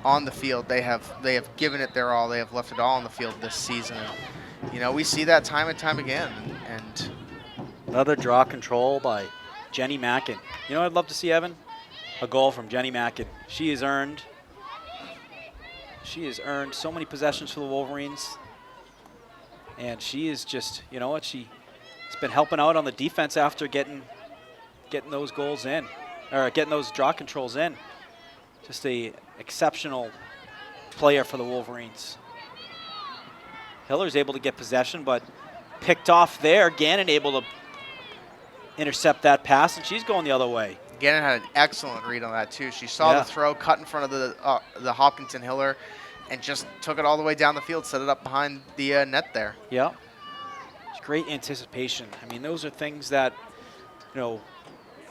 on the field they have given it their all. They have left it all on the field this season. And, you know, we see that time and time again. And another draw control by Jenny Mackin. You know, I'd love to see, Evan, a goal from Jenny Mackin. She has earned so many possessions for the Wolverines, and she is just, you know what, she's been helping out on the defense after getting those goals in, or getting those draw controls in. Just a exceptional player for the Wolverines. Hiller's able to get possession, but picked off there. Gannon able to intercept that pass, and she's going the other way. Gannon had an excellent read on that too. She saw the throw, cut in front of the Hopkinton Hiller, and just took it all the way down the field, set it up behind the net there. Yeah. It's great anticipation. I mean, those are things that, you know,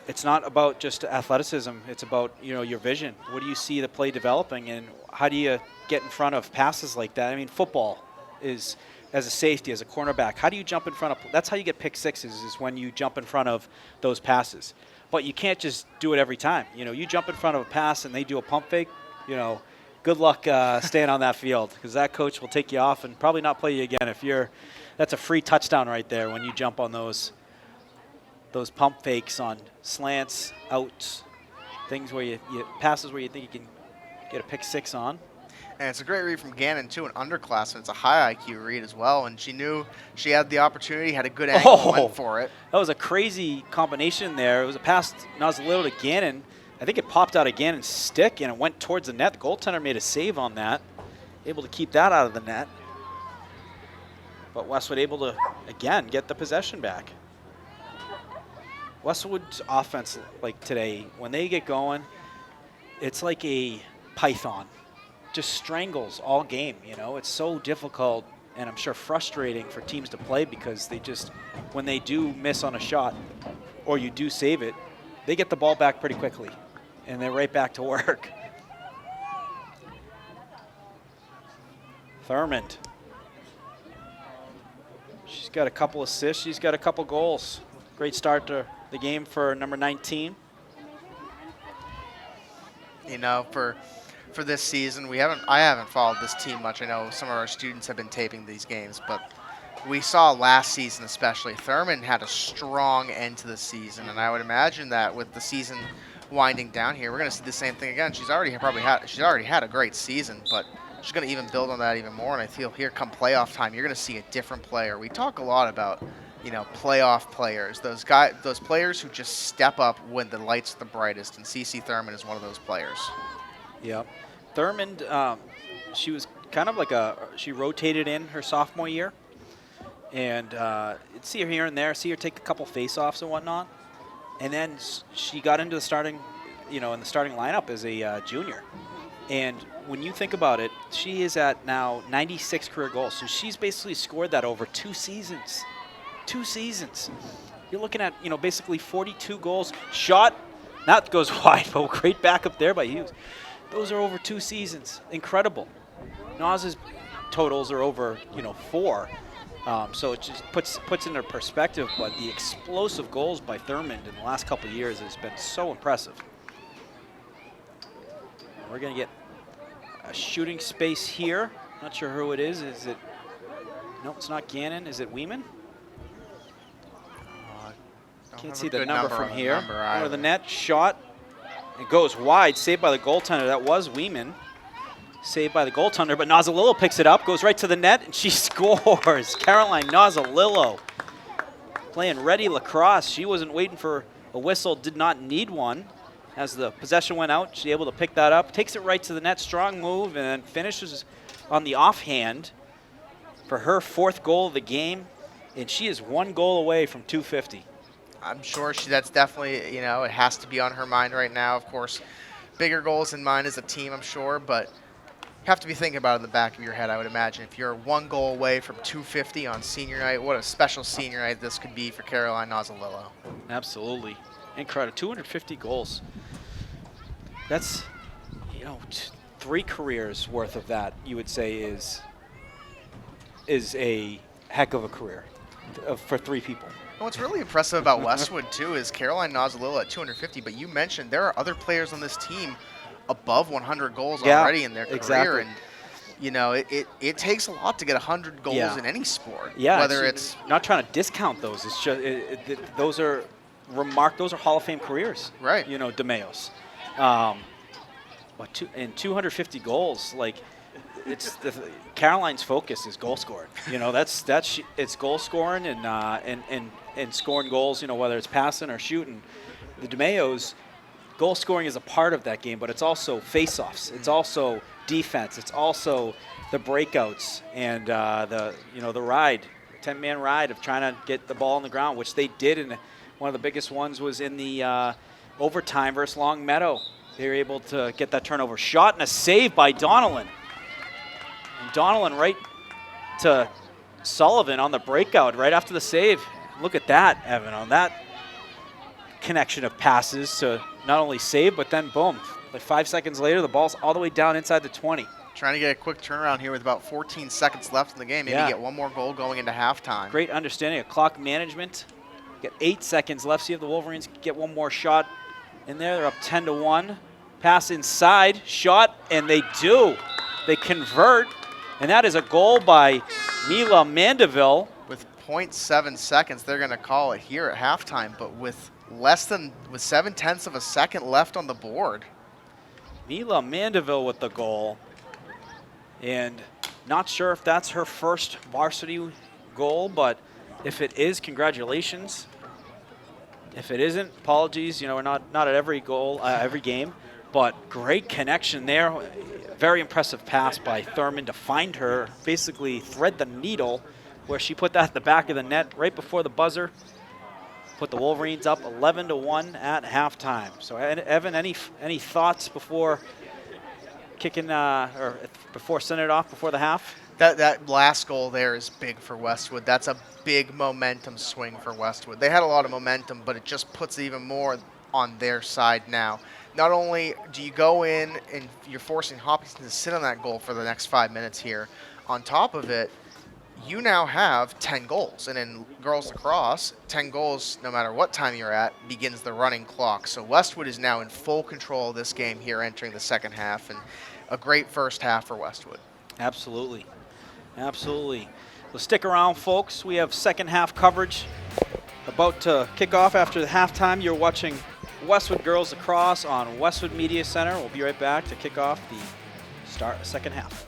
it's not about just athleticism. It's about, you know, your vision. What do you see the play developing, and how do you get in front of passes like that? I mean, football is, as a safety, as a cornerback, how do you jump in front of, that's how you get pick sixes, is when you jump in front of those passes. But you can't just do it every time. You know, you jump in front of a pass and they do a pump fake, you know, good luck staying on that field, because that coach will take you off and probably not play you again if you're, that's a free touchdown right there when you jump on those pump fakes on slants, outs, things where you passes where you think you can get a pick six on. And it's a great read from Gannon too, an underclassman. It's a high IQ read as well, and she knew she had the opportunity, had a good angle, and went for it. That was a crazy combination there. It was a pass Nozzolillo to Gannon. I think it popped out of Gannon's stick and it went towards the net. The goaltender made a save on that, able to keep that out of the net. But Westwood able to, again, get the possession back. Westwood's offense, like today, when they get going, it's like a python. Just strangles all game, you know. It's so difficult and I'm sure frustrating for teams to play, because they just, when they do miss on a shot or you do save it, they get the ball back pretty quickly and they're right back to work. Thurmond. She's got a couple assists. She's got a couple goals. Great start to the game for number 19. You know, for this season, I haven't followed this team much. I know some of our students have been taping these games, but we saw last season especially, Thurmond had a strong end to the season, and I would imagine that with the season winding down here, we're going to see the same thing again. She's already had a great season, but she's going to even build on that even more, and I feel here come playoff time, you're going to see a different player. We talk a lot about, you know, playoff players, those players who just step up when the lights are the brightest, and CC Thurmond is one of those players. Yep. Thurmond, she was kind of like she rotated in her sophomore year, and you'd see her here and there, see her take a couple face-offs and whatnot, and then she got into the starting, you know, in the starting lineup as a junior. And when you think about it, she is at now 96 career goals, so she's basically scored that over 2 seasons. 2 seasons. You're looking at, you know, basically 42 goals. Shot, that goes wide, but great backup there by Hughes. Those are over 2 seasons. Incredible. Naz's totals are over, you know, 4. So it just puts into perspective, but the explosive goals by Thurmond in the last couple of years has been so impressive. We're going to get a shooting space here. Not sure who it is. Is it? No, it's not Gannon. Is it Weeman? Can't see the number from here. Under the net, shot. It goes wide, saved by the goaltender. That was Weeman. saved by the goaltender, but Nozzolillo picks it up, goes right to the net, and she scores. Caroline Nozzolillo playing ready lacrosse. She wasn't waiting for a whistle, did not need one. As the possession went out, she's able to pick that up, takes it right to the net, strong move, and then finishes on the offhand for her 4th goal of the game, and she is 1 goal away from 250. I'm sure that's definitely, it has to be on her mind right now. Of course, bigger goals in mind as a team, I'm sure, but you have to be thinking about it in the back of your head, I would imagine. If you're 1 goal away from 250 on senior night, what a special senior night this could be for Caroline Nozzolillo. Absolutely. Incredible. 250 goals. That's, 3 careers worth of that, you would say, is a heck of a career for 3 people. What's really impressive about Westwood, too, is Caroline Nozzolillo at 250, but you mentioned there are other players on this team above 100 goals already in their career. Exactly. And, it takes a lot to get 100 goals in any sport. Yeah, whether it's not trying to discount those. It's just those are those are Hall of Fame careers. Right. DeMeo's. But 250 goals, it's Caroline's focus is goal scoring. It's goal scoring and scoring goals. Whether it's passing or shooting. The DeMeo's goal scoring is a part of that game, but it's also face-offs. It's also defense. It's also the breakouts and the ride, 10-man ride of trying to get the ball on the ground, which they did. And one of the biggest ones was in the overtime versus Long Meadow. They were able to get that turnover. Shot and a save by Donnellan. And Donnellan right to Sullivan on the breakout right after the save. Look at that, Evan, on that connection of passes to not only save, but then boom. 5 seconds later, the ball's all the way down inside the 20. Trying to get a quick turnaround here with about 14 seconds left in the game. Maybe get 1 more goal going into halftime. Great understanding of clock management. Got 8 seconds left. See if the Wolverines get 1 more shot in there. They're up 10-1. Pass inside, shot, and they do. They convert, and that is a goal by Mila Mandeville. With 0.7 seconds, they're going to call it here at halftime, but with 7/10 of a second left on the board. Mila Mandeville with the goal, and not sure if that's her first varsity goal, but if it is, congratulations. If it isn't, apologies. We're not at every goal, every game, but great connection there. Very impressive pass by Thurman to find her, basically thread the needle where she put that at the back of the net right before the buzzer. Put the Wolverines up 11-1 at halftime. So, Evan, any thoughts before kicking or before sending it off before the half? That last goal there is big for Westwood. That's a big momentum swing for Westwood. They had a lot of momentum, but it just puts even more on their side now. Not only do you go in and you're forcing Hopkinton to sit on that goal for the next 5 minutes here, on top of it, you now have 10 goals. And in girls lacrosse, 10 goals, no matter what time you're at, begins the running clock. So Westwood is now in full control of this game here entering the second half, and a great first half for Westwood. Absolutely. Absolutely. So stick around, folks. We have second half coverage about to kick off after the halftime. You're watching Westwood Girls Lacrosse on Westwood Media Center. We'll be right back to kick off the second half.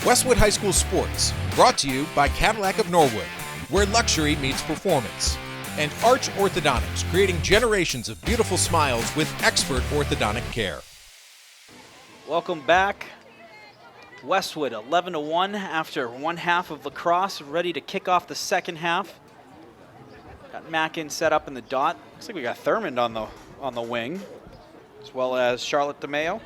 Westwood High School Sports, brought to you by Cadillac of Norwood, where luxury meets performance. And Arch Orthodontics, creating generations of beautiful smiles with expert orthodontic care. Welcome back. Westwood 11-1 after one half of lacrosse, ready to kick off the second half. Got Mackin set up in the dot. Looks like we got Thurmond on the wing, as well as Charlotte DeMayo.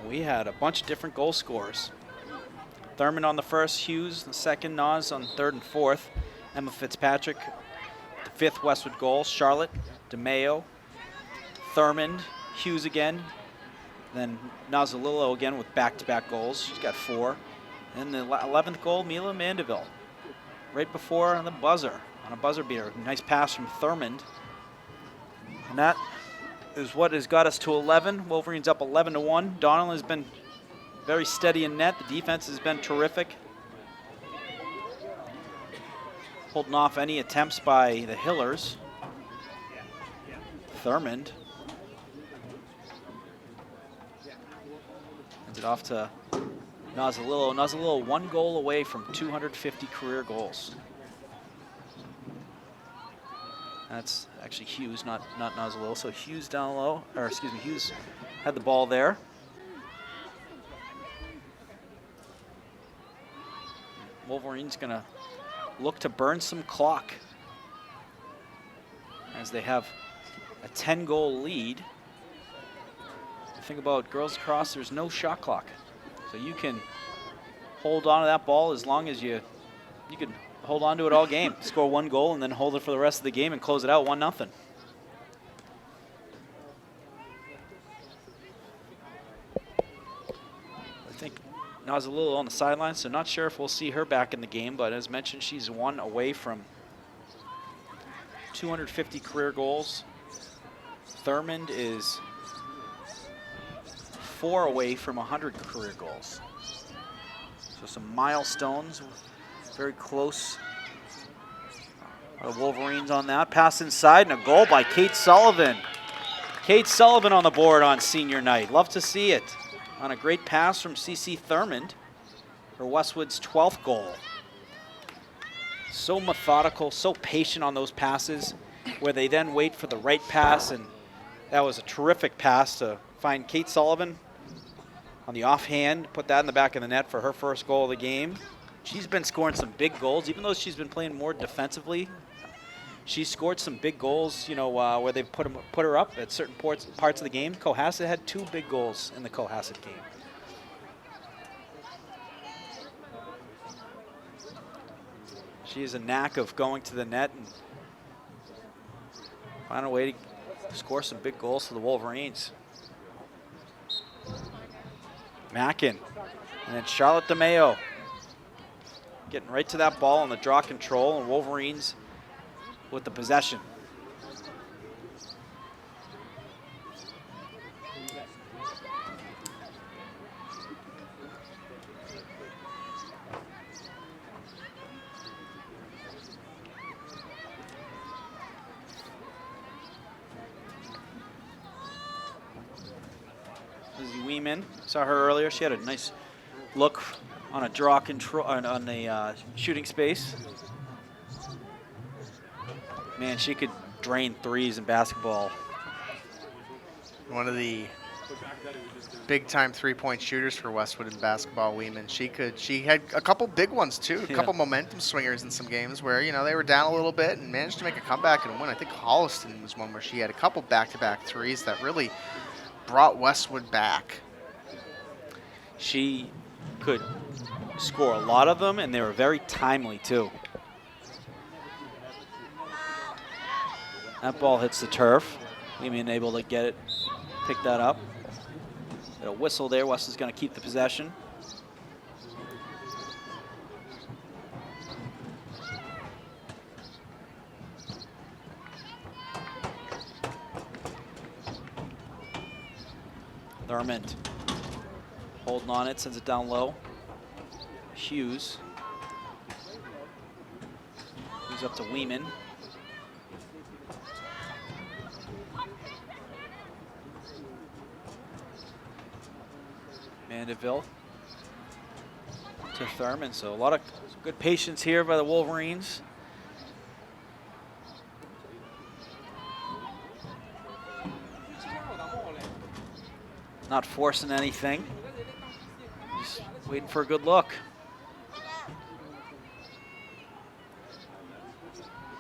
We had a bunch of different goal scorers. Thurmond on the first, Hughes the second, Nas on third and fourth, Emma Fitzpatrick the fifth Westwood goal, Charlotte DeMayo, Thurmond, Hughes again, then Nazalillo again with back-to-back goals. She's got 4. And the 11th goal, Mila Mandeville, right before on the buzzer, on a buzzer beater. Nice pass from Thurmond. And that is what has got us to 11. Wolverines up 11-1. Donnell has been very steady in net. The defense has been terrific, holding off any attempts by the Hillers. Thurmond hands it off to Nazalillo. Nazalillo 1 goal away from 250 career goals. That's actually Hughes, not Nazalillo. So Hughes down low, or excuse me, Hughes had the ball there. Wolverines gonna look to burn some clock as they have a 10-goal lead. The thing about girls lacrosse, there's no shot clock, so you can hold on to that ball as long as you can hold on to it all game. Score 1 goal and then hold it for the rest of the game and close it out 1-0. I think Nazalillo on the sideline, so not sure if we'll see her back in the game, but as mentioned, she's 1 away from 250 career goals. Thurmond is 4 away from 100 career goals. So some milestones, very close. The Wolverines on that. Pass inside and a goal by Kate Sullivan. Kate Sullivan on the board on senior night. Love to see it. On a great pass from CC Thurmond for Westwood's 12th goal. So methodical, so patient on those passes where they then wait for the right pass, and that was a terrific pass to find Kate Sullivan on the offhand, put that in the back of the net for her first goal of the game. She's been scoring some big goals, even though she's been playing more defensively. She scored some big goals, you know, where they put her up at certain parts of the game. Cohasset had 2 big goals in the Cohasset game. She has a knack of going to the net and find a way to score some big goals for the Wolverines. Mackin, and then Charlotte DeMayo getting right to that ball on the draw control, and Wolverines with the possession. Lizzie Weeman, saw her earlier. She had a nice look on a draw control, on the shooting space. Man, she could drain threes in basketball. One of the big-time three-point shooters for Westwood in basketball, Weeman. She had a couple big ones too, a couple momentum swingers in some games where, you know, they were down a little bit and managed to make a comeback and win. I think Holliston was one where she had a couple back-to-back threes that really brought Westwood back. She could score a lot of them, and they were very timely too. That ball hits the turf. Weeman able to get it, pick that up. Got a whistle there. West is going to keep the possession. Thurmond holding on it, sends it down low. Hughes. Hughes up to Weeman. Mandeville. to Thurman. So a lot of good patience here by the Wolverines. Not forcing anything. Just waiting for a good look.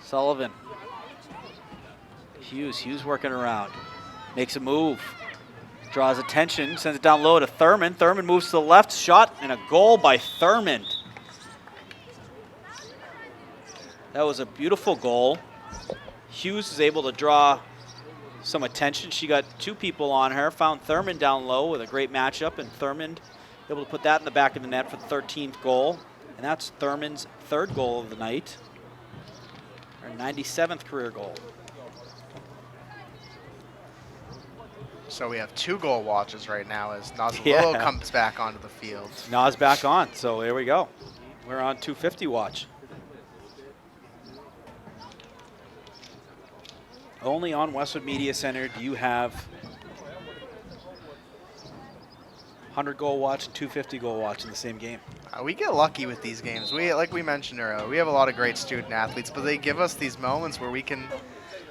Sullivan. Hughes working around. Makes a move. Draws attention, sends it down low to Thurman. Thurman moves to the left, shot, and a goal by Thurman. That was a beautiful goal. Hughes is able to draw some attention. She got two people on her, found Thurman down low with a great matchup, and Thurman able to put that in the back of the net for the 13th goal. And that's Thurman's 3rd goal of the night. Her 97th career goal. So we have 2 goal watches right now as Nazalillo comes back onto the field. Naz back on, so there we go. We're on 250 watch. Only on Westwood Media Center do you have 100 goal watch and 250 goal watch in the same game. We get lucky with these games. Like we mentioned earlier, we have a lot of great student athletes, but they give us these moments where we can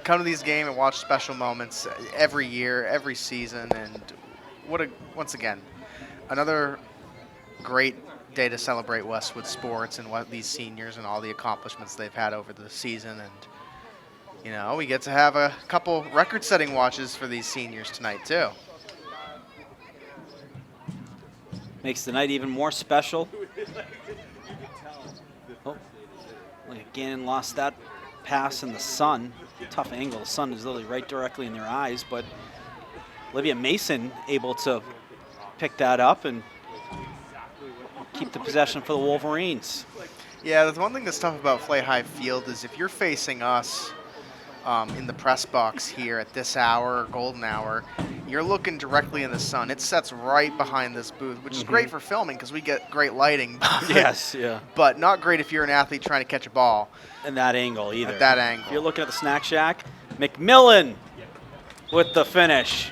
come to these games and watch special moments every year, every season. And once again, another great day to celebrate Westwood sports and what these seniors and all the accomplishments they've had over the season. And you know, we get to have a couple record-setting watches for these seniors tonight too. Makes the night even more special. Oh, again, lost that pass in the sun. Tough angle. The sun is literally right directly in their eyes, but Olivia Mason able to pick that up and keep the possession for the Wolverines. Yeah, the one thing that's tough about Flay High Field is if you're facing us in the press box here at this hour, golden hour, you're looking directly in the sun. It sets right behind this booth, which is great for filming because we get great lighting. Yes, yeah. But not great if you're an athlete trying to catch a ball. And that angle either. At that angle. If you're looking at the snack shack, McMillan with the finish.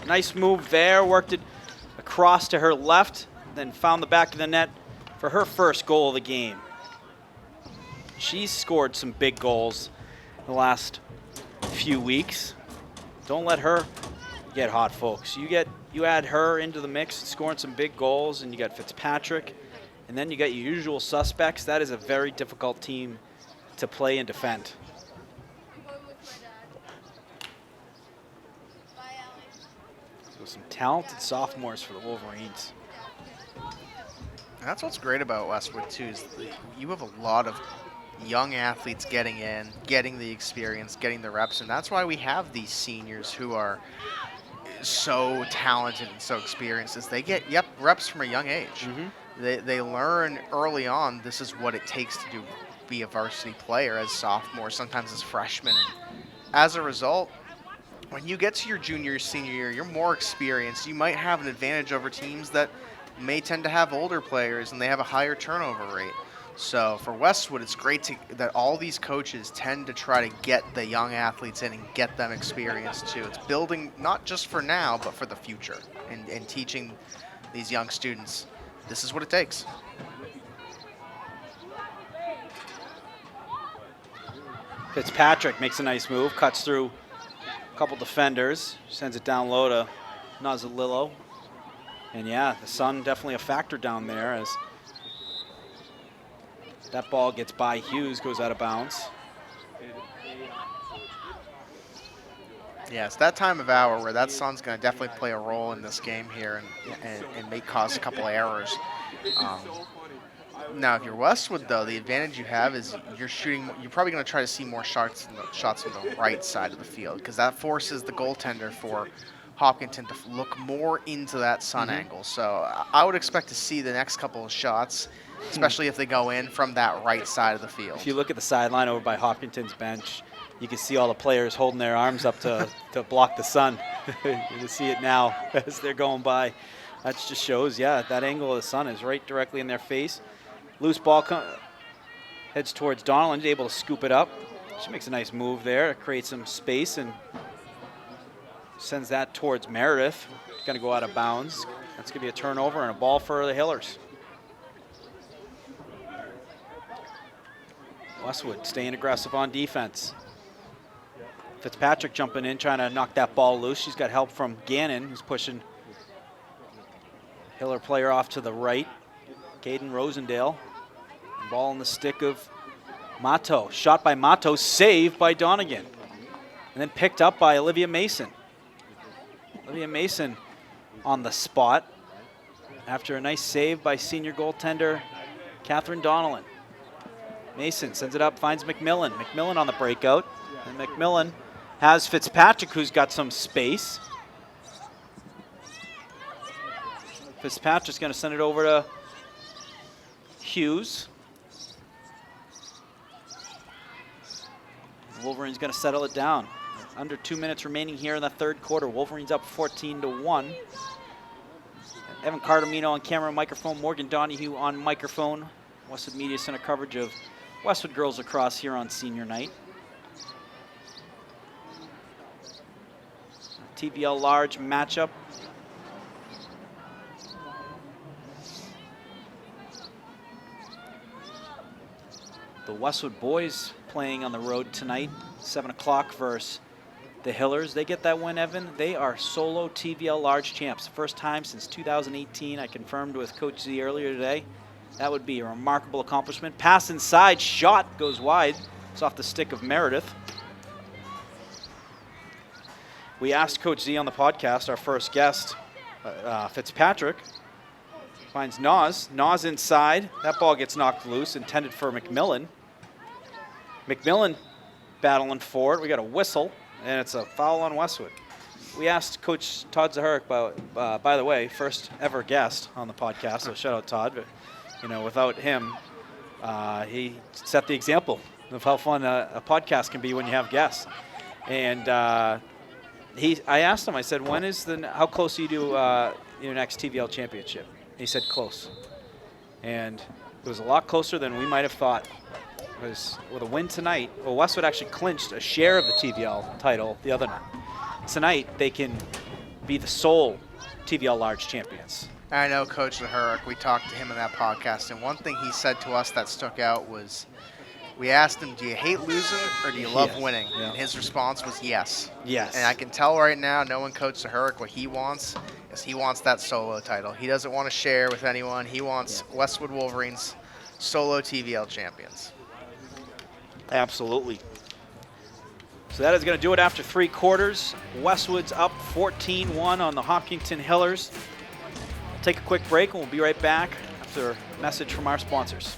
Nice move there, worked it across to her left, then found the back of the net for her 1st goal of the game. She's scored some big goals the last few weeks. Don't let her get hot, folks. You add her into the mix, scoring some big goals, and you got Fitzpatrick, and then you got your usual suspects. That is a very difficult team to play and defend. So some talented sophomores for the Wolverines. And that's what's great about Westwood too, is you have a lot of young athletes getting in, getting the experience, getting the reps, and that's why we have these seniors who are so talented and so experienced, is they get reps from a young age. They learn early on this is what it takes to be a varsity player as sophomores, sometimes as freshmen. And as a result, when you get to your junior or senior year, you're more experienced. You might have an advantage over teams that may tend to have older players and they have a higher turnover rate. So for Westwood, it's great that all these coaches tend to try to get the young athletes in and get them experience too. It's building not just for now, but for the future, and teaching these young students this is what it takes. Fitzpatrick makes a nice move, cuts through a couple defenders, sends it down low to Nazalillo. And yeah, the sun definitely a factor down there as that ball gets by Hughes, goes out of bounds. Yeah, it's that time of hour where that sun's going to definitely play a role in this game here and may cause a couple of errors. Now, if you're Westwood, though, the advantage you have is you're probably going to try to see more shots on the right side of the field because that forces the goaltender for Hopkinton to look more into that sun angle. So I would expect to see the next couple of shots, especially if they go in from that right side of the field. If you look at the sideline over by Hopkinton's bench, you can see all the players holding their arms up to block the sun. You can see it now as they're going by. That just shows, yeah, that angle of the sun is right directly in their face. Loose ball heads towards Donald, able to scoop it up. She makes a nice move there, creates some space and sends that towards Meredith. Going to go out of bounds. That's going to be a turnover and a ball for the Hillers. Westwood staying aggressive on defense. Fitzpatrick jumping in, trying to knock that ball loose. She's got help from Gannon, who's pushing Hiller player off to the right. Caden Rosendale. Ball on the stick of Mato. Shot by Mato, saved by Donegan. And then picked up by Olivia Mason. Olivia Mason on the spot after a nice save by senior goaltender Catherine Donnellan. Mason sends it up, finds McMillan. McMillan on the breakout. And McMillan has Fitzpatrick, who's got some space. Fitzpatrick's going to send it over to Hughes. Wolverines going to settle it down. Under 2 minutes remaining here in the third quarter. Wolverines up 14-1. Evan Cardamino on camera and microphone. Morgan Donahue on microphone. Westwood Media Center coverage of Westwood Girls Lacrosse here on senior night. TBL large matchup. The Westwood boys playing on the road tonight, 7 o'clock versus the Hillers. They get that win, Evan. They are solo TVL large champs. First time since 2018. I confirmed with Coach Z earlier today. That would be a remarkable accomplishment. Pass inside, shot goes wide. It's off the stick of Meredith. We asked Coach Z on the podcast, our first guest, Fitzpatrick, finds Nas. Nas inside. That ball gets knocked loose, intended for McMillan. McMillan battling for it. We got a whistle, and it's a foul on Westwood. We asked Coach Todd Zaharik, by the way, first ever guest on the podcast, so shout out Todd. But, you know, without him, he set the example of how fun a podcast can be when you have guests. And I asked him, I said, how close are you to your next TVL championship? He said close. And it was a lot closer than we might have thought. Because with a win tonight, well, Westwood actually clinched a share of the TVL title the other night. Tonight, they can be the sole TVL large champions. I know Coach Zaharik, we talked to him in that podcast, and one thing he said to us that stuck out was, we asked him, do you hate losing or do you love winning? Yeah. And his response was yes. Yes. And I can tell right now, knowing Coach Zaharik, what he wants is he wants that solo title. He doesn't want to share with anyone. He wants Westwood Wolverines solo TVL champions. Absolutely. So that is going to do it after 3 quarters. Westwood's up 14-1 on the Hopkinton Hillers. We'll take a quick break and we'll be right back after a message from our sponsors.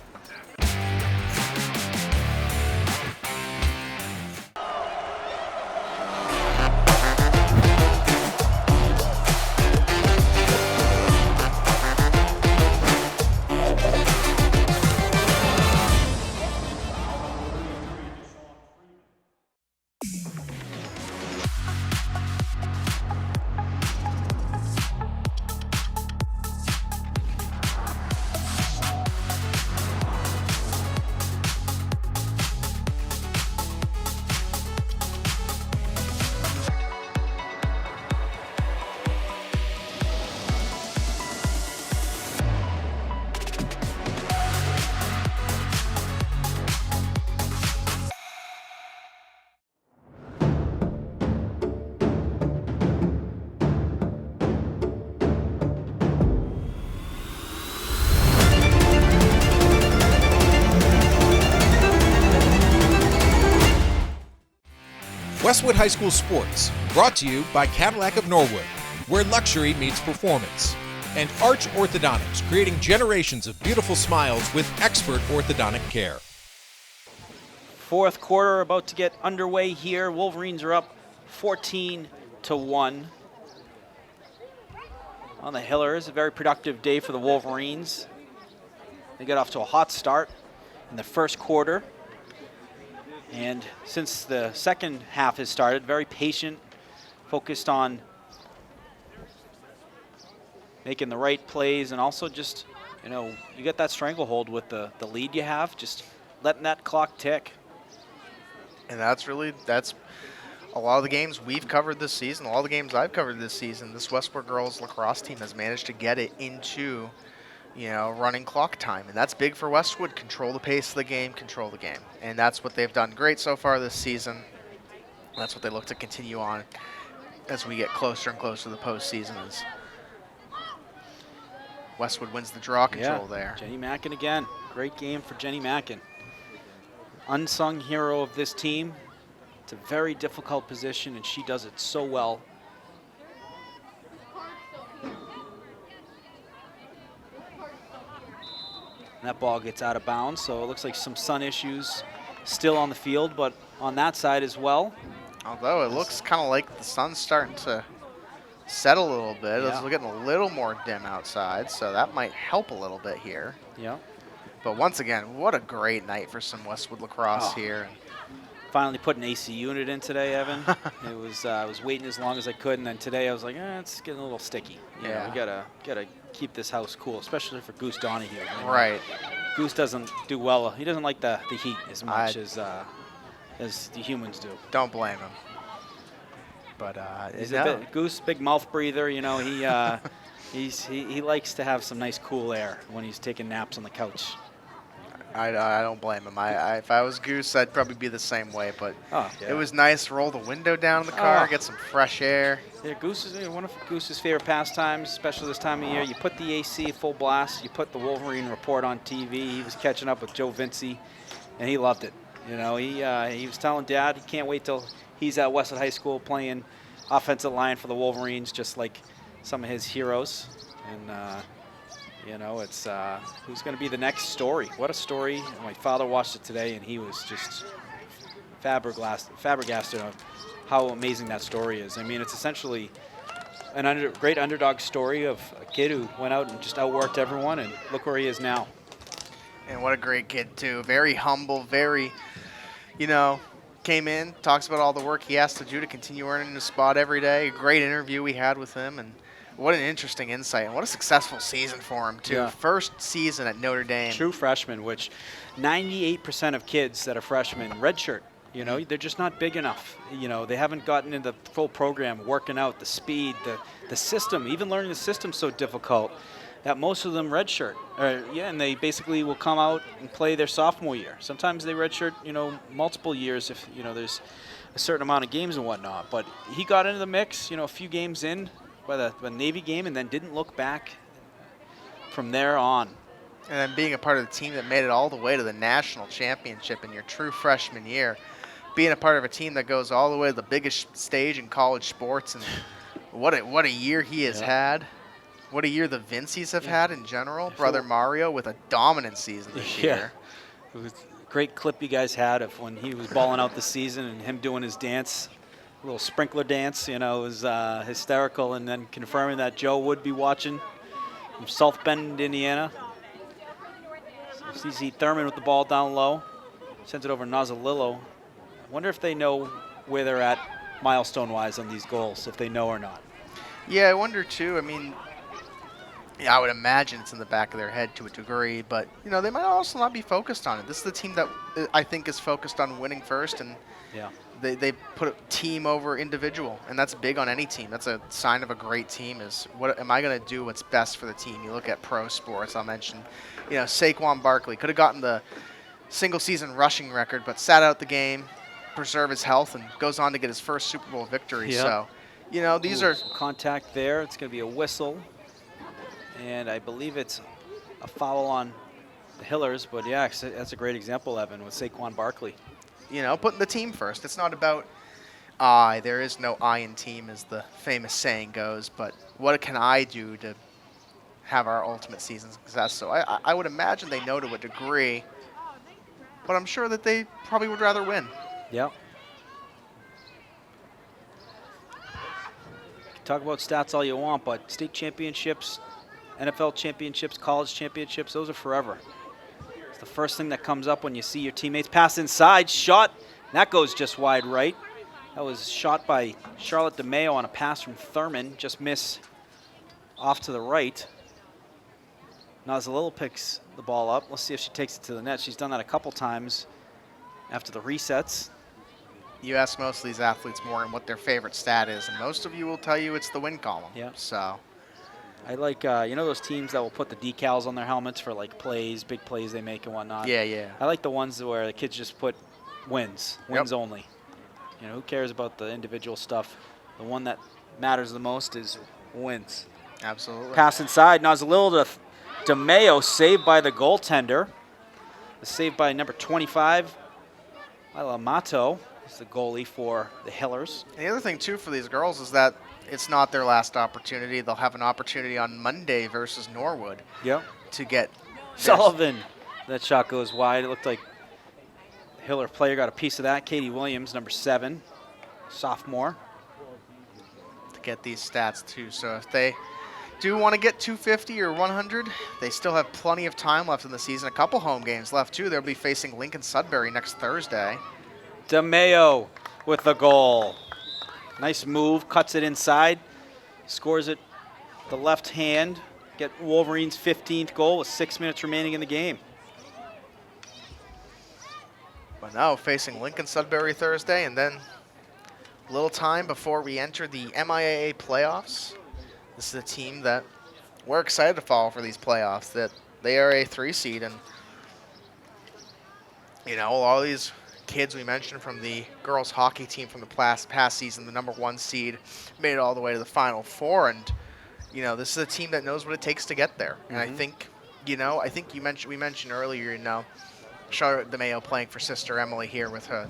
Westwood High School Sports, brought to you by Cadillac of Norwood, where luxury meets performance. And Arch Orthodontics, creating generations of beautiful smiles with expert orthodontic care. Fourth quarter about to get underway here. Wolverines are up 14-1 on the Hillers. A very productive day for the Wolverines. They got off to a hot start in the first quarter. And since the second half has started, very patient, focused on making the right plays, and also just, you know, you get that stranglehold with the lead you have, just letting that clock tick. And that's a lot of the games we've covered this season, all the games I've covered this season, this Westwood girls lacrosse team has managed to get it into running clock time. And that's big for Westwood. Control the pace of the game, control the game. And that's what they've done great so far this season. That's what they look to continue on as we get closer and closer to the postseason. As Westwood wins the draw control there. Jenny Mackin again. Great game for Jenny Mackin. Unsung hero of this team. It's a very difficult position, and she does it so well. That ball gets out of bounds, so it looks like some sun issues still on the field, but on that side as well. Although it looks kind of like the sun's starting to set a little bit. Yeah. It's getting a little more dim outside, so that might help a little bit here. Yeah. But once again, what a great night for some Westwood lacrosse here. Finally put an AC unit in today, Evan. It was I was waiting as long as I could, and then today I was like, it's getting a little sticky. You know, we gotta keep this house cool, especially for Goose Donahue. Right. Goose doesn't do well. He doesn't like the heat as much as the humans do. Don't blame him. But he's Goose, big mouth breather. You know, he likes to have some nice cool air when he's taking naps on the couch. I don't blame him. If I was Goose, I'd probably be the same way. But yeah. It was nice to roll the window down in the car, get some fresh air. Yeah, Goose is one of Goose's favorite pastimes, especially this time of year. You put the AC full blast. You put the Wolverine report on TV. He was catching up with Joe Vinci, and he loved it. You know, he was telling Dad he can't wait till he's at Westwood High School playing offensive line for the Wolverines, just like some of his heroes. And you know, it's who's going to be the next story. What a story. My father watched it today, and he was just flabbergasted of how amazing that story is. I mean, it's essentially a great underdog story of a kid who went out and just outworked everyone, and look where he is now. And what a great kid, too. Very humble, very, came in, talks about all the work he has to do to continue earning his spot every day. A great interview we had with him, and what an interesting insight, and what a successful season for him, too. Yeah. First season at Notre Dame. True freshman, which 98% of kids that are freshmen redshirt. You know, they're just not big enough. You know, they haven't gotten into the full program, working out, the speed, the system. Even learning the system's so difficult that most of them redshirt. And they basically will come out and play their sophomore year. Sometimes they redshirt, multiple years if, there's a certain amount of games and whatnot. But he got into the mix, a few games in by the Navy game, and then didn't look back from there on. And then being a part of the team that made it all the way to the national championship in your true freshman year. Being a part of a team that goes all the way to the biggest stage in college sports, and what a year he has had. What a year the Vincies have had in general. Brother Mario with a dominant season this year. It was a great clip you guys had of when he was balling out the season and him doing his dance, a little sprinkler dance. It was hysterical, and then confirming that Joe would be watching from South Bend, Indiana. So CZ Thurman with the ball down low, sends it over Nazalillo. I wonder if they know where they're at milestone-wise on these goals, if they know or not. Yeah, I wonder too. I mean, I would imagine it's in the back of their head to a degree, but they might also not be focused on it. This is the team that I think is focused on winning first, and they put team over individual, and that's big on any team. That's a sign of a great team. Is what am I going to do? What's best for the team? You look at pro sports. I'll mention, Saquon Barkley could have gotten the single-season rushing record, but sat out the game, preserve his health, and goes on to get his first Super Bowl victory. So, these are contact there. It's going to be a whistle, and I believe it's a foul on the Hillers. But yeah, that's a great example, Evan, with Saquon Barkley. Putting the team first. It's not about I. There is no I in team, as the famous saying goes. But what can I do to have our ultimate season success? So I would imagine they know to a degree, but I'm sure that they probably would rather win. Yep. Talk about stats all you want, but state championships, NFL championships, college championships, those are forever. It's the first thing that comes up when you see your teammates pass inside, shot, and that goes just wide right. That was shot by Charlotte DeMeo on a pass from Thurman, just miss off to the right. Nazalillo picks the ball up. Let's see if she takes it to the net. She's done that a couple times after the resets. You ask most of these athletes more and what their favorite stat is, and most of you will tell you it's the win column. Yeah. So I like, those teams that will put the decals on their helmets for like plays, big plays they make and whatnot. Yeah. I like the ones where the kids just put wins only. Who cares about the individual stuff? The one that matters the most is wins. Absolutely. Pass inside, Nozzolillo to DeMayo, saved by the goaltender. Saved by number 25, Amato, is the goalie for the Hillers. And the other thing, too, for these girls is that it's not their last opportunity. They'll have an opportunity on Monday versus Norwood to get Sullivan. That shot goes wide. It looked like the Hiller player got a piece of that. Katie Williams, number 7, sophomore. To get these stats, too. So if they do want to get 250 or 100, they still have plenty of time left in the season. A couple home games left, too. They'll be facing Lincoln Sudbury next Thursday. DeMayo with the goal. Nice move, cuts it inside, scores it the left hand. Get Wolverines' 15th goal with 6 minutes remaining in the game. But now facing Lincoln Sudbury Thursday, and then a little time before we enter the MIAA playoffs. This is a team that we're excited to follow for these playoffs, that they are a 3 seed. And, all these kids we mentioned from the girls hockey team from the past season, the number 1 seed, made it all the way to the Final Four. And, this is a team that knows what it takes to get there. And I think, we mentioned earlier, Charlotte DeMayo playing for Sister Emily here with her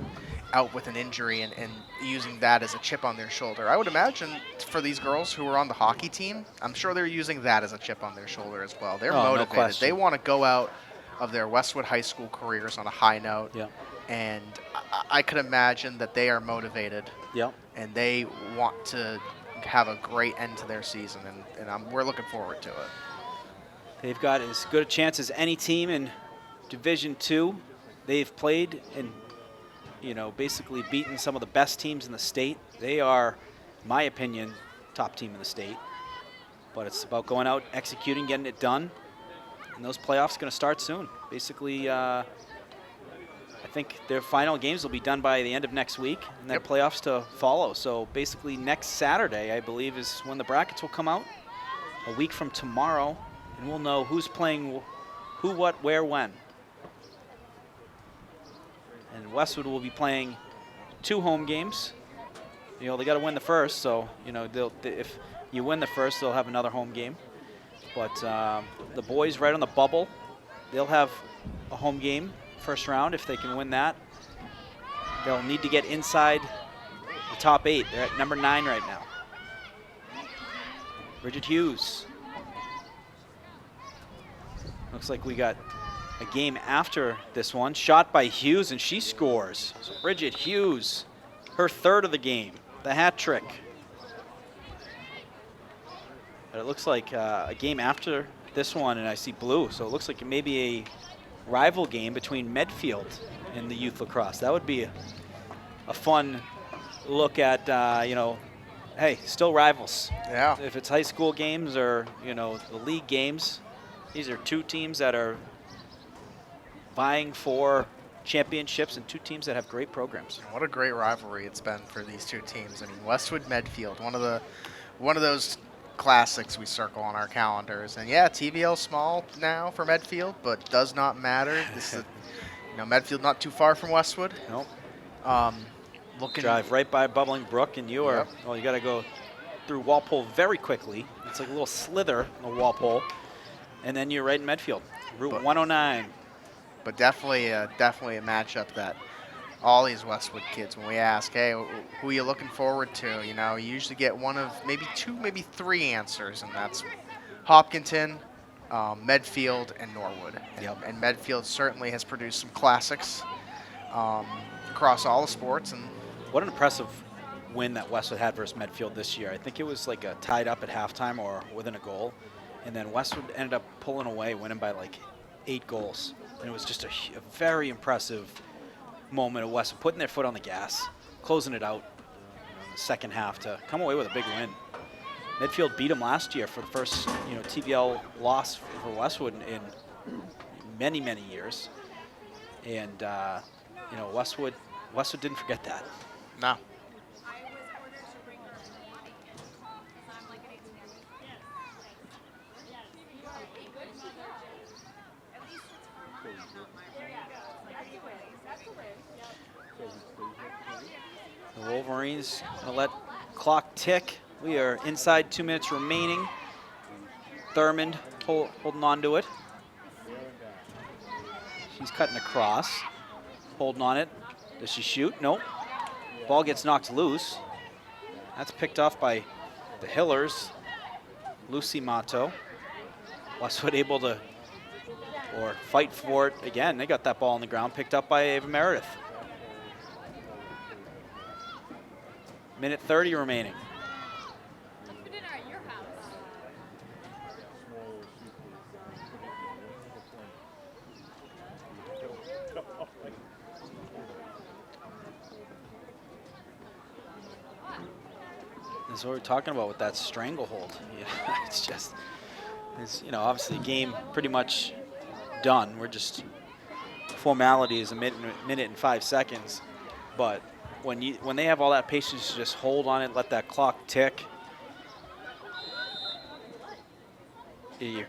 out with an injury and using that as a chip on their shoulder. I would imagine for these girls who are on the hockey team, I'm sure they're using that as a chip on their shoulder as well. They're motivated. No question. They want to go out of their Westwood High School careers on a high note. Yeah. And I could imagine that they are motivated. Yeah. And they want to have a great end to their season, and we're looking forward to it. They've got as good a chance as any team in Division II. They've played and basically beaten some of the best teams in the state. They are, in my opinion, top team in the state. But it's about going out, executing, getting it done. And those playoffs are going to start soon. Basically, I think their final games will be done by the end of next week, and then playoffs to follow. So basically next Saturday, I believe, is when the brackets will come out. A week from tomorrow, and we'll know who's playing who, what, where, when. And Westwood will be playing 2 home games. They got to win the first, so if you win the first, they'll have another home game. But the boys right on the bubble, they'll have a home game first round if they can win that. They'll need to get inside the top 8. They're at number 9 right now. Bridget Hughes. Looks like we got a game after this one. Shot by Hughes, and she scores. So Bridget Hughes, her 3rd of the game, the hat trick. But it looks like a game after this one, and I see blue, so it looks like it may be a rival game between Medfield and the youth lacrosse. That would be a fun look at, hey, still rivals. Yeah. If it's high school games or, the league games, these are 2 teams that are vying for championships and 2 teams that have great programs. What a great rivalry it's been for these 2 teams. I mean, Westwood Medfield, one of those classics we circle on our calendars. And yeah, TVL small now for Medfield, but does not matter. This is, Medfield not too far from Westwood. Nope. Drive right by Bubbling Brook, and you are. Well, you got to go through Walpole very quickly. It's like a little slither in the Walpole, and then you're right in Medfield. Route 109. But definitely a matchup that all these Westwood kids, when we ask, hey, who are you looking forward to? You usually get one of maybe 2, maybe 3 answers, and that's Hopkinton, Medfield, and Norwood. And Medfield certainly has produced some classics across all the sports. And what an impressive win that Westwood had versus Medfield this year. I think it was like a tied up at halftime or within a goal, and then Westwood ended up pulling away, winning by like 8 goals. And it was just a very impressive moment of Westwood putting their foot on the gas, closing it out in the second half to come away with a big win. Medfield beat them last year for the first TVL loss for Westwood in many, many years. And Westwood didn't forget that. No. The Wolverines going to let clock tick. We are inside 2 minutes remaining. Thurmond holding on to it. She's cutting across, holding on it. Does she shoot? Nope. Ball gets knocked loose. That's picked off by the Hillers. Lucy Mato. Westwood able to, or fight for it again. They got that ball on the ground, picked up by Ava Meredith. Minute 30 remaining. This is what we're talking about with that stranglehold. Yeah, it's just, obviously game pretty much done. We're just, formality is a minute and 5 seconds. But when they have all that patience to just hold on it, let that clock tick, you're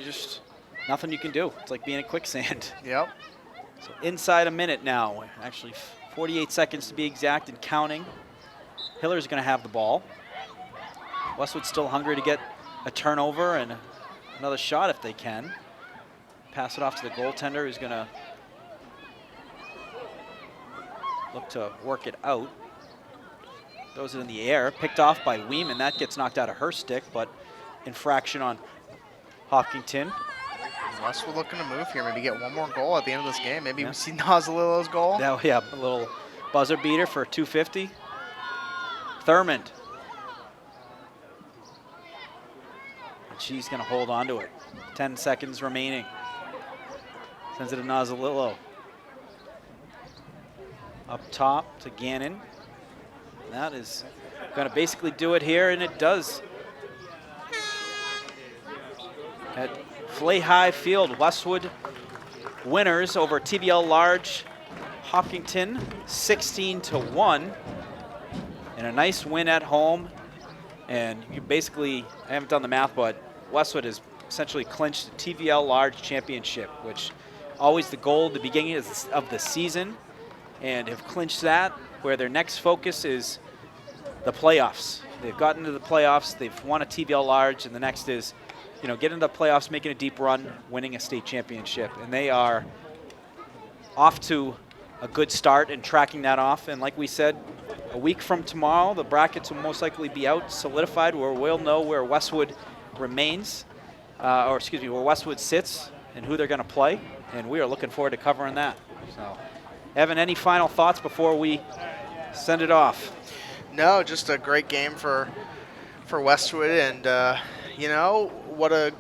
just nothing you can do. It's like being in quicksand. Yep. So inside a minute now, actually 48 seconds to be exact and counting. Hiller's going to have the ball. Westwood's still hungry to get a turnover and another shot if they can. Pass it off to the goaltender, who's going to look to work it out. Throws it in the air, picked off by Weeman. That gets knocked out of her stick, but infraction on Hopkinton. Westwood looking to move here, maybe get one more goal at the end of this game. Maybe we see Nazalillo's goal. Yeah, a little buzzer beater for 250. Thurmond. And she's going to hold on to it. 10 seconds remaining. Sends it to Nazalillo. Up top to Gannon. That is going to basically do it here, and it does. At Flay High Field, Westwood winners over TVL Large Hopkinton 16-1. And a nice win at home. And you basically, I haven't done the math, but Westwood has essentially clinched the TVL Large Championship, which always the goal at the beginning of the season, and have clinched that, where their next focus is the playoffs. They've gotten to the playoffs, they've won a TVL Large, and the next is, get into the playoffs, making a deep run, winning a state championship. And they are off to a good start and tracking that off. And like we said, a week from tomorrow, the brackets will most likely be out, solidified, where we'll know where Westwood remains, where Westwood sits and who they're going to play. And we are looking forward to covering that. So, Evan, any final thoughts before we send it off? No, just a great game for Westwood, and what a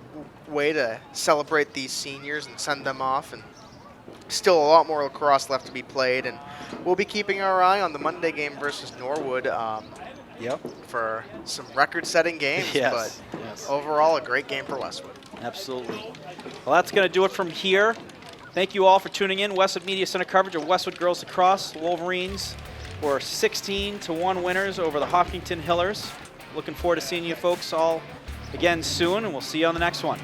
way to celebrate these seniors and send them off. And still a lot more lacrosse left to be played, and we'll be keeping our eye on the Monday game versus Norwood for some record-setting games. Yes. But overall, a great game for Westwood. Absolutely. Well, that's going to do it from here. Thank you all for tuning in. Westwood Media Center coverage of Westwood Girls Lacrosse. Wolverines were 16-1 winners over the Hopkinton Hillers. Looking forward to seeing you folks all again soon, and we'll see you on the next one.